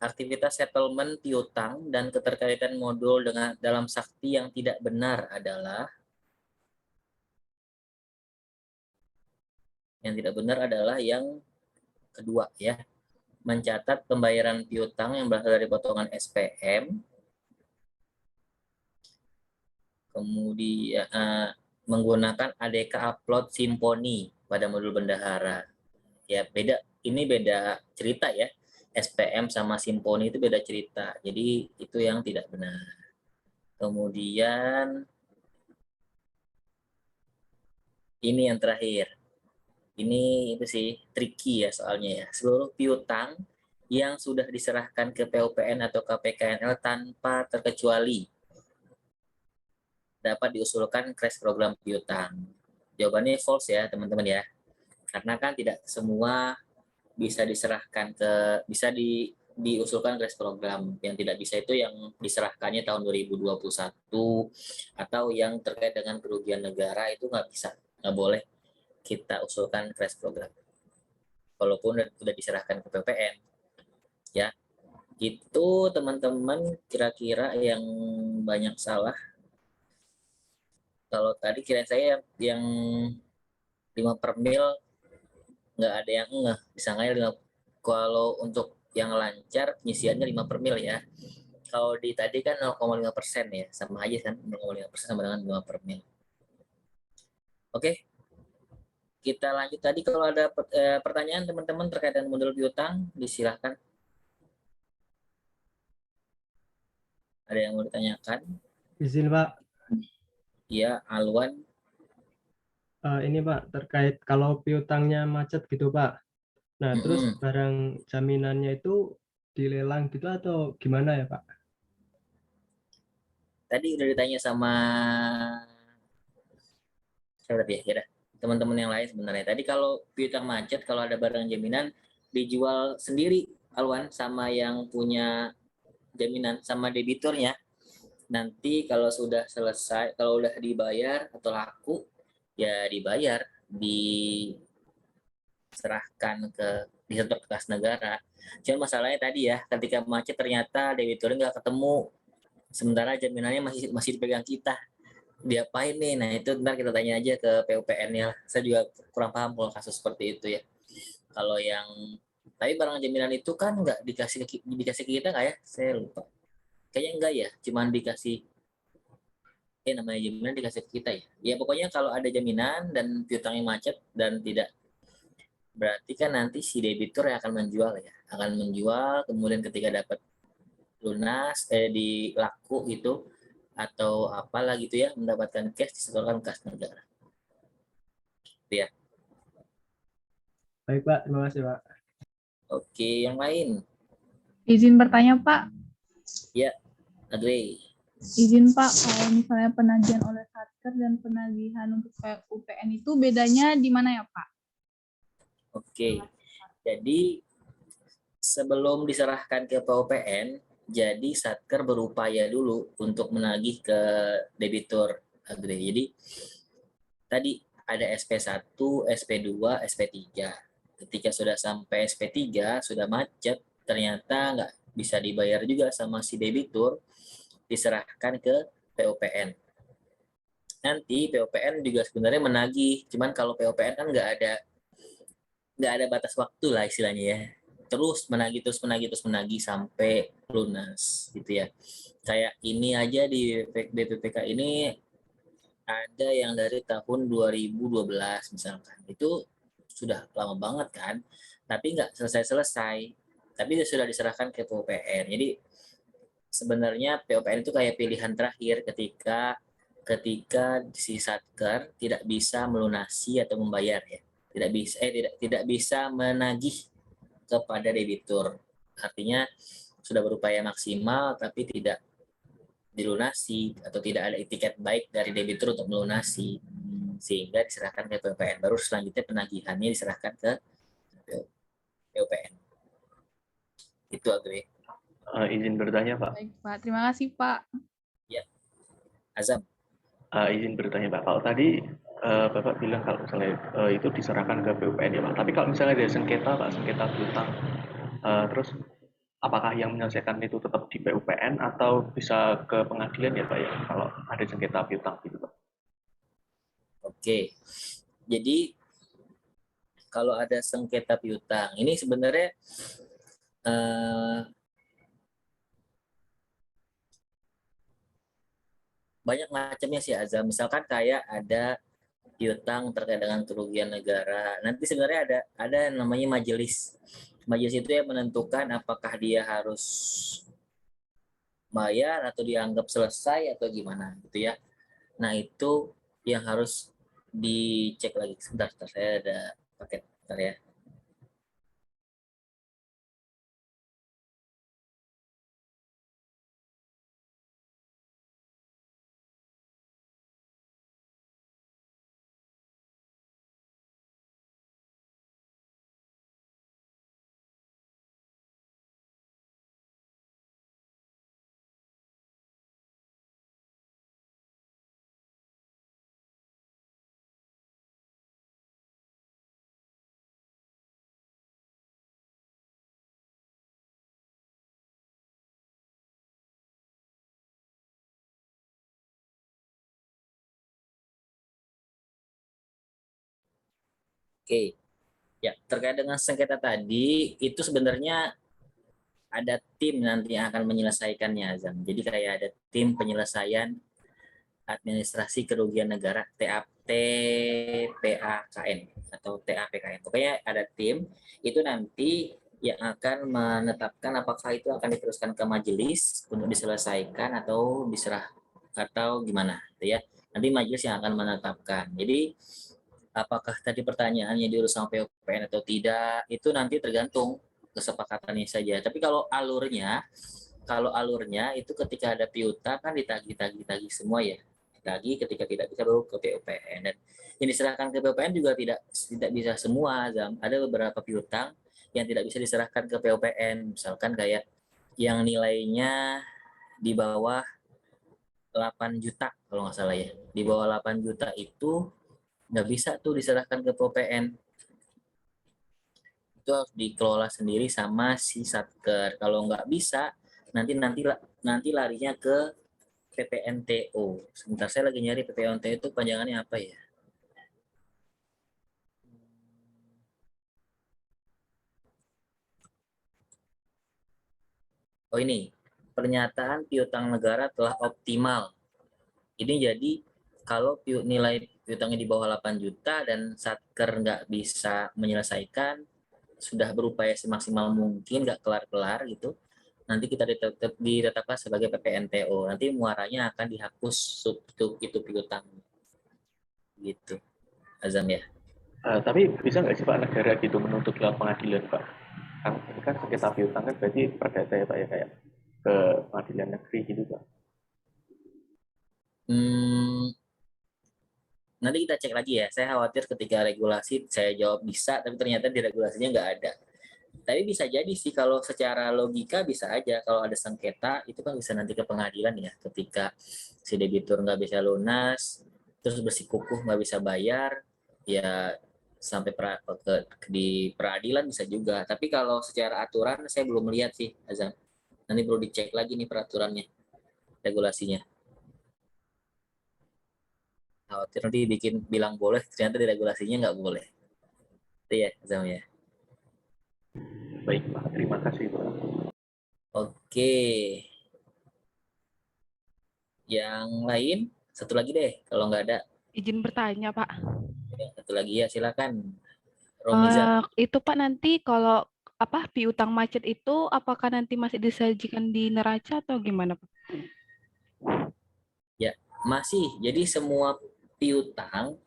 Aktivitas settlement piutang dan keterkaitan modul dalam sakti yang tidak benar adalah yang kedua ya. Mencatat pembayaran piutang yang berasal dari potongan SPM, kemudian menggunakan ADK upload Simponi pada modul bendahara. Ya ini beda cerita ya. SPM sama Simponi itu beda cerita. Jadi itu yang tidak benar. Kemudian ini yang terakhir. Ini itu sih tricky ya soalnya ya. Seluruh piutang yang sudah diserahkan ke PUPN atau KPKNL tanpa terkecuali dapat diusulkan crash program piutang. Jawabannya false ya teman-teman ya. Karena kan tidak semua bisa diserahkan diusulkan crash program. Yang tidak bisa itu yang diserahkannya tahun 2021 atau yang terkait dengan kerugian negara itu nggak bisa. nggak boleh kita usulkan crash program. Walaupun sudah diserahkan ke PPN. Ya, itu teman-teman kira-kira yang banyak salah. Kalau tadi kira saya yang 5 per mil nggak ada yang ngeh, disangkanya 5. Kalau untuk yang lancar penyisiannya 5 per mil ya. Kalau di tadi kan 0,5% ya, sama aja kan 0,5% sama dengan 5 per mil. Oke, kita lanjut tadi. Kalau ada pertanyaan teman-teman terkait dengan modul piutang, disilahkan. Ada yang mau ditanyakan? Izin Pak, Iya, Alwan. ini Pak terkait kalau piutangnya macet gitu Pak. Nah terus barang jaminannya itu dilelang gitu atau gimana ya Pak? Tadi udah ditanya sama siapa ya kira teman-teman yang lain sebenarnya. Tadi kalau piutang macet, kalau ada barang jaminan dijual sendiri Alwan sama yang punya jaminan sama debiturnya. Nanti kalau sudah selesai, kalau udah dibayar atau laku, ya dibayar, diserahkan ke debitur kas negara. Cuma masalahnya tadi ya, ketika macet ternyata debiturnya nggak ketemu, sementara jaminannya masih dipegang kita. Diapain nih? Nah itu ntar kita tanya aja ke PUPN ya. Saya juga kurang paham kalau kasus seperti itu ya. Kalau yang tapi barang jaminan itu kan nggak dikasih ke kita nggak ya? Saya lupa. Kayaknya enggak ya, cuman dikasih namanya jaminan dikasih ke kita ya. Ya pokoknya kalau ada jaminan dan piutangnya macet dan tidak, berarti kan nanti si debitur yang akan menjual ya. Akan menjual, kemudian ketika dapat lunas, di laku gitu, atau apalah gitu ya, mendapatkan cash disetorkan kas negara. Gitu ya. Baik Pak, terima kasih Pak. Oke, yang lain? Izin bertanya Pak. Ya, Adri. Izin Pak, kalau misalnya penagihan oleh Satker dan penagihan untuk PUPN itu bedanya di mana ya Pak? Oke, jadi sebelum diserahkan ke PUPN, jadi Satker berupaya dulu untuk menagih ke debitur Adri. Jadi tadi ada SP1, SP2, SP3. Ketika sudah sampai SP3, sudah macet, ternyata nggak bisa dibayar juga sama si debitur, diserahkan ke PUPN. Nanti PUPN juga sebenarnya menagih, cuman kalau PUPN kan nggak ada batas waktu lah istilahnya ya. Terus menagih sampai lunas gitu ya. Kayak ini aja di BPPK ini ada yang dari tahun 2012 misalkan. Itu sudah lama banget kan, tapi nggak selesai-selesai. Tapi sudah diserahkan ke PUPN. Jadi sebenarnya PUPN itu kayak pilihan terakhir ketika si Satker tidak bisa melunasi atau membayar ya. Tidak bisa menagih kepada debitur. Artinya sudah berupaya maksimal tapi tidak dilunasi atau tidak ada etiket baik dari debitur untuk melunasi, sehingga diserahkan ke PUPN. Baru selanjutnya penagihannya diserahkan ke PUPN. Itu Agri. Izin bertanya Pak. Baik Pak, terima kasih Pak. Ya, Azam. Izin bertanya Pak. Kalau tadi Bapak bilang kalau misalnya itu diserahkan ke PUPN ya Pak. Tapi kalau misalnya ada sengketa Pak, sengketa piutang, terus apakah yang menyelesaikan itu tetap di PUPN atau bisa ke pengadilan ya Pak ya kalau ada sengketa piutang gitu Pak? Oke, jadi kalau ada sengketa piutang, ini sebenarnya banyak macamnya sih Azam. Misalkan kayak ada piutang terkait dengan kerugian negara. Nanti sebenarnya ada namanya majelis. Majelis itu yang menentukan apakah dia harus bayar atau dianggap selesai atau gimana gitu ya. Nah, itu yang harus dicek lagi. Sebentar saya ada paket bentar ya. Oke. Ya, terkait dengan sengketa tadi, itu sebenarnya ada tim nanti yang akan menyelesaikannya, Azam. Jadi kayak ada tim penyelesaian administrasi kerugian negara, TAPKN atau TAPKN. Pokoknya ada tim, itu nanti yang akan menetapkan apakah itu akan diteruskan ke majelis untuk diselesaikan atau diserah atau gimana, gitu ya. Nanti majelis yang akan menetapkan. Jadi apakah tadi pertanyaannya diurus sama PUPN atau tidak, itu nanti tergantung kesepakatannya saja. Tapi kalau alurnya itu ketika ada piutang kan ditagih semua ya. Ditagih, ketika tidak bisa baru ke PUPN. Dan yang diserahkan ke PUPN juga tidak bisa semua, Zam. Ada beberapa piutang yang tidak bisa diserahkan ke PUPN. Misalkan kayak yang nilainya di bawah 8 juta kalau nggak salah ya. Di bawah 8 juta itu nggak bisa tuh diserahkan ke PUPN. Itu harus dikelola sendiri sama si Satker. Kalau nggak bisa, nanti larinya ke PPNTO. Sebentar, saya lagi nyari PPNTO itu panjangannya apa ya? Oh ini, pernyataan piutang negara telah optimal. Ini jadi kalau nilai piutangnya di bawah 8 juta dan Satker nggak bisa menyelesaikan, sudah berupaya semaksimal mungkin, nggak kelar-kelar gitu, nanti kita ditetapkan sebagai PPNTO. Nanti muaranya akan dihapus itu piutang. Gitu, Azam ya. Tapi bisa nggak sih Pak negara gitu menuntut ke pengadilan Pak? Ini kan sengketa piutang kan berarti perdata ya Pak ya, kayak ke pengadilan negeri gitu Pak. Nanti kita cek lagi ya. Saya khawatir ketika regulasi saya jawab bisa, tapi ternyata di regulasinya nggak ada. Tapi bisa jadi sih kalau secara logika bisa aja kalau ada sengketa itu kan bisa nanti ke pengadilan ya. Ketika si debitur nggak bisa lunas, terus bersikukuh nggak bisa bayar, ya sampai di peradilan bisa juga. Tapi kalau secara aturan saya belum melihat sih, Azam. Nanti perlu dicek lagi nih peraturannya, regulasinya. Khawatir nanti bilang boleh, ternyata di regulasinya nggak boleh. Itu ya, Azam ya. Baik Pak, terima kasih Pak. Oke. Yang lain, satu lagi deh, kalau nggak ada. Izin bertanya, Pak. Satu lagi ya, silakan. Romiza. Itu Pak nanti kalau piutang macet itu apakah nanti masih disajikan di neraca atau gimana Pak? Ya, masih. Jadi semua piutang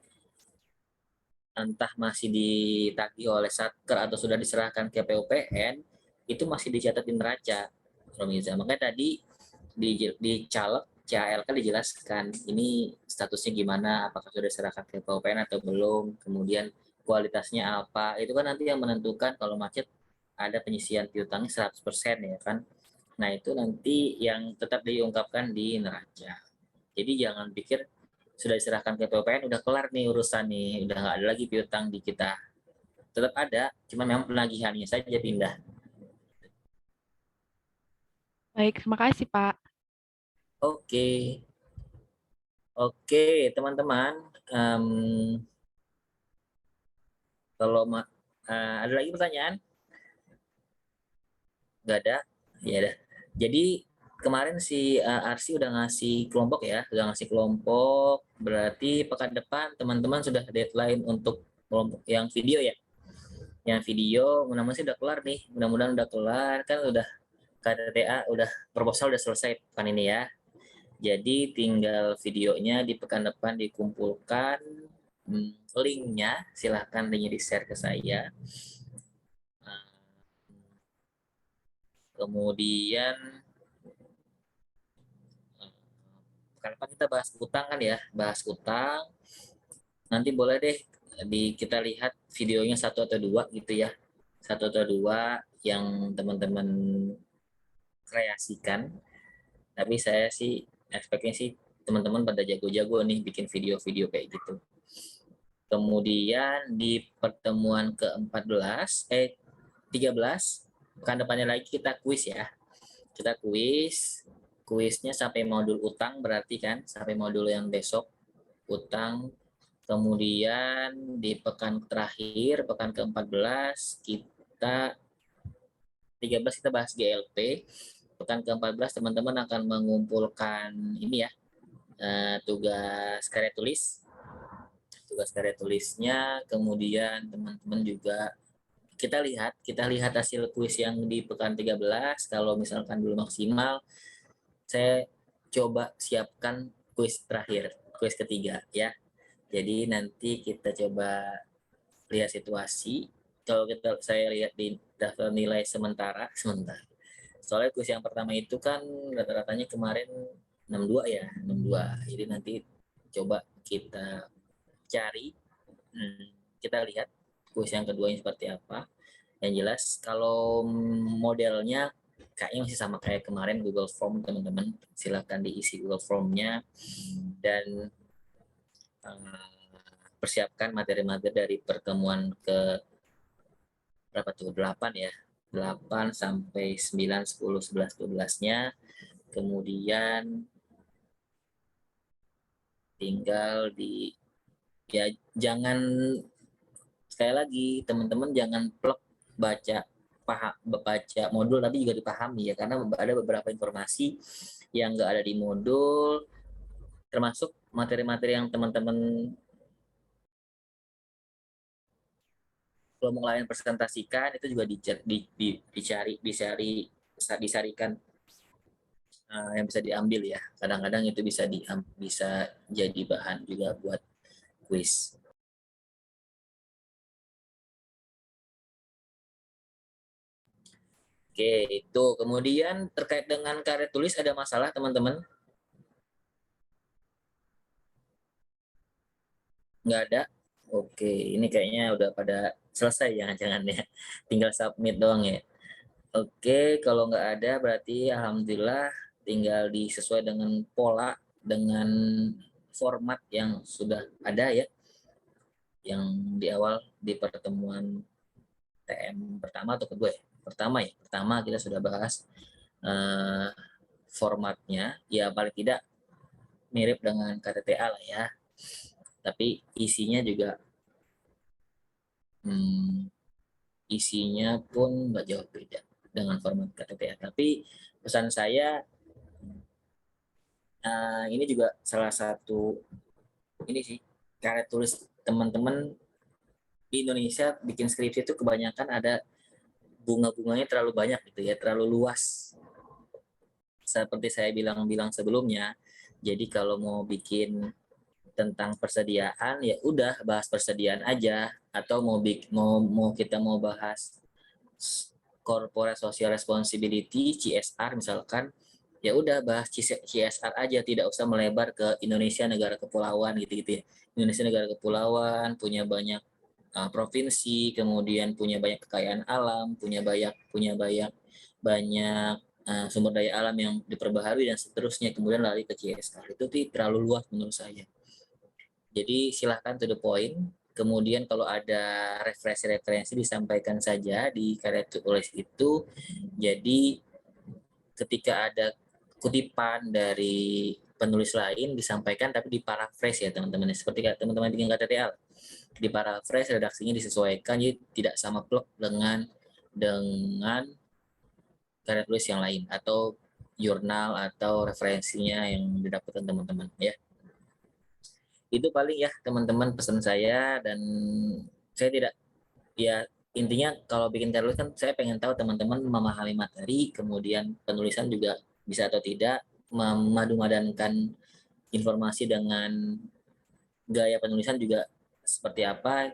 entah masih ditagih oleh Satker atau sudah diserahkan ke PUPN itu masih dicatat di neraca, Romiza. Makanya tadi di caleg CAL kan dijelaskan ini statusnya gimana, apakah sudah diserahkan ke PUPN atau belum, kemudian kualitasnya apa, itu kan nanti yang menentukan kalau macet ada penyisian piutangnya 100% ya kan. Nah itu nanti yang tetap diungkapkan di neraca. Jadi jangan pikir sudah diserahkan ke PUPN udah kelar nih urusan nih, udah nggak ada lagi piutang di kita. Tetap ada, cuma memang penagihannya saja pindah. Baik, terima kasih Pak. Oke, teman-teman. Kalau ada lagi pertanyaan? Nggak ada? Ya udah. Jadi kemarin si Arsi udah ngasih kelompok ya, udah ngasih kelompok. Berarti pekan depan teman-teman sudah deadline untuk kelompok yang video ya. Yang video mudah-mudahan sih udah kelar nih. Mudah-mudahan udah kelar, kan udah KTTA, udah proposal udah selesai pekan ini ya. Jadi tinggal videonya di pekan depan dikumpulkan, linknya silahkan linknya di-share ke saya. Kemudian pekan kita bahas utang kan ya, bahas utang. Nanti boleh deh kita lihat videonya 1 atau 2 gitu ya. 1 atau 2 yang teman-teman kreasikan. Tapi saya sih expect-nya sih teman-teman pada jago-jago nih bikin video-video kayak gitu. Kemudian di pertemuan ke-13 pekan depannya lagi kita kuis ya. Kita kuisnya sampai modul utang berarti kan, sampai modul yang besok utang Kemudian di pekan terakhir, pekan ke-14 kita 13 kita bahas GLP. Pekan ke-14 teman-teman akan mengumpulkan ini ya, tugas karya tulis. Tugas karya tulisnya, kemudian teman-teman juga kita lihat hasil kuis yang di pekan 13. Kalau misalkan belum maksimal, saya coba siapkan kuis terakhir, kuis ketiga ya. Jadi nanti kita coba lihat situasi. Kalau saya lihat di daftar nilai sementara. Soalnya kuis yang pertama itu kan rata-ratanya kemarin 62 ya, 62. Jadi nanti coba kita cari, kita lihat kuis yang kedua ini seperti apa. Yang jelas kalau modelnya kayaknya masih sama kayak kemarin, Google Form teman-teman. Silakan diisi Google Form-nya dan persiapkan materi-materi dari pertemuan ke berapa tuh? 8 ya. 8 sampai 9, 10, 11, 12-nya. Kemudian tinggal ya jangan, sekali lagi teman-teman jangan plek baca modul tapi juga dipahami ya, karena ada beberapa informasi yang nggak ada di modul, termasuk materi-materi yang teman-teman kelompok lain presentasikan itu juga disarikan yang bisa diambil ya. Kadang-kadang itu bisa jadi bahan juga buat kuis. Oke, itu kemudian terkait dengan karya tulis ada masalah teman-teman? Nggak ada? Oke, ini kayaknya udah pada selesai jangan-jangan ya. Tinggal submit doang ya. Oke, kalau nggak ada berarti alhamdulillah tinggal disesuai dengan pola, dengan format yang sudah ada ya. Yang di awal di pertemuan TM pertama atau kedua ya? Pertama kita sudah bahas formatnya, ya paling tidak mirip dengan KTTA lah ya. Tapi isinya juga isinya pun nggak jauh beda dengan format KTTA. Tapi pesan saya ini juga salah satu ini sih, karya tulis teman-teman di Indonesia bikin skripsi itu kebanyakan ada bunga-bunganya terlalu banyak gitu ya, terlalu luas. Seperti saya bilang sebelumnya, jadi kalau mau bikin tentang persediaan ya udah bahas persediaan aja, atau kita mau bahas corporate social responsibility CSR misalkan, ya udah bahas CSR aja, tidak usah melebar ke Indonesia negara kepulauan gitu ya. Indonesia negara kepulauan punya banyak provinsi, kemudian punya banyak kekayaan alam, punya banyak sumber daya alam yang diperbaharui dan seterusnya, kemudian lari ke CSR. Itu terlalu luas menurut saya. Jadi silahkan to the point. Kemudian kalau ada referensi disampaikan saja di karya tulis itu. Jadi ketika ada kutipan dari penulis lain disampaikan tapi diparaphrase ya teman-teman. Seperti teman-teman bikin KTTA. Diparaphrase, redaksinya disesuaikan, jadi tidak sama plek dengan karya tulis yang lain atau jurnal atau referensinya yang didapatkan teman-teman ya. Itu paling ya teman-teman pesan saya, dan saya tidak ya, intinya kalau bikin karya tulis kan saya pengen tahu teman-teman memahami materi, kemudian penulisan juga bisa atau tidak, memadu-madankan informasi dengan gaya penulisan juga seperti apa.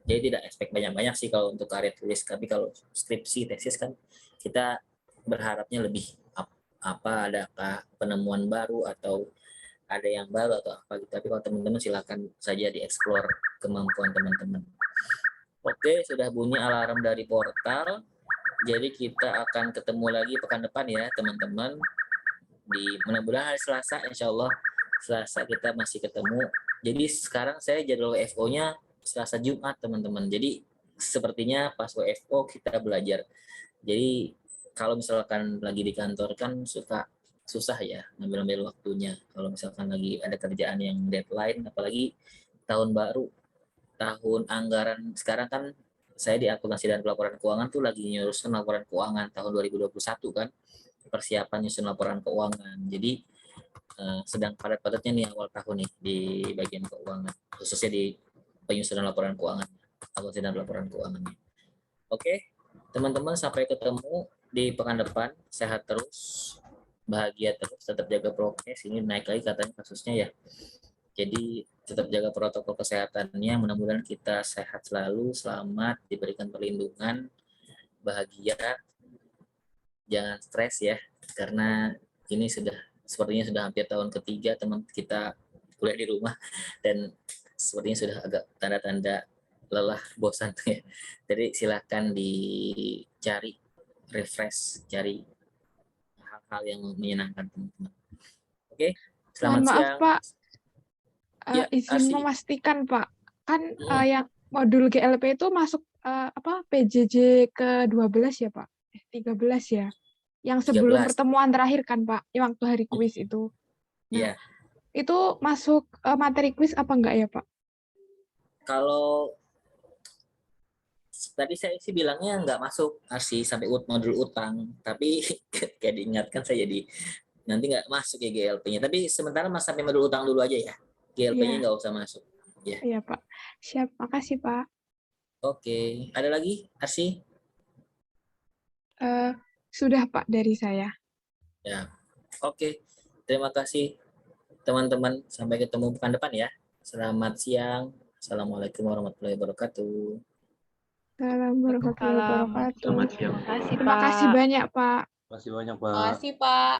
Jadi tidak expect banyak-banyak sih kalau untuk karya tulis, tapi kalau skripsi, tesis kan kita berharapnya lebih adakah penemuan baru atau ada yang baru atau apa gitu. Tapi kalau teman-teman silakan saja dieksplor kemampuan teman-teman. Oke, sudah bunyi alarm dari portal. Jadi kita akan ketemu lagi pekan depan ya teman-teman. Mudah-mudahan hari Selasa, insya Allah Selasa kita masih ketemu. Jadi sekarang saya jadwal WFO-nya Selasa Jumat teman-teman. Jadi sepertinya pas WFO kita belajar. Jadi kalau misalkan lagi di kantor kan suka susah ya ngambil waktunya. Kalau misalkan lagi ada kerjaan yang deadline, apalagi tahun baru, tahun anggaran sekarang kan saya di akuntansi dan pelaporan keuangan tuh lagi nyusun laporan keuangan tahun 2021 kan, persiapan nyusun laporan keuangan. Jadi sedang padat-padatnya nih awal tahun nih di bagian keuangan, khususnya di penyusunan laporan keuangan, akuntansi dan pelaporan keuangan. Oke, teman-teman, sampai ketemu di pekan depan. Sehat terus, bahagia terus, tetap jaga prokes. Ini naik lagi katanya kasusnya ya. Jadi tetap jaga protokol kesehatannya. Mudah-mudahan kita sehat selalu, selamat, diberikan perlindungan, bahagia. Jangan stres ya, karena ini sepertinya sudah hampir tahun ketiga teman kita kuliah di rumah, dan sepertinya sudah agak tanda-tanda lelah, bosan ya. Jadi silakan dicari refresh, cari hal-hal yang menyenangkan teman-teman. Oke, selamat Mohon maaf, siang. Pak. Ya, Izin Arsi. memastikan, Pak. Kan yang modul GLP itu masuk PJJ ke-12 ya, Pak? 13 ya? Yang sebelum 13. pertemuan terakhir kan, Pak? Yang waktu hari kuis itu. Iya. Itu masuk materi kuis apa enggak ya, Pak? Kalau tadi saya sih bilangnya nggak masuk Arsi sampai modul utang, tapi kayak diingatkan saya jadi nanti nggak masuk ya GLP-nya. Tapi sementara Mas sampai modul utang dulu aja ya. GLP-nya nggak usah masuk. Ya. Iya, Pak. Siap, makasih, Pak. Oke, ada lagi Arsi? Sudah, Pak, dari saya. Ya. Oke. Terima kasih teman-teman. Sampai ketemu pekan depan ya. Selamat siang. Assalamualaikum warahmatullahi wabarakatuh. Assalamualaikum warahmatullahi wabarakatuh. Selamat siang. Terima kasih banyak, Pak. Terima kasih banyak, Pak. Makasih, Pak.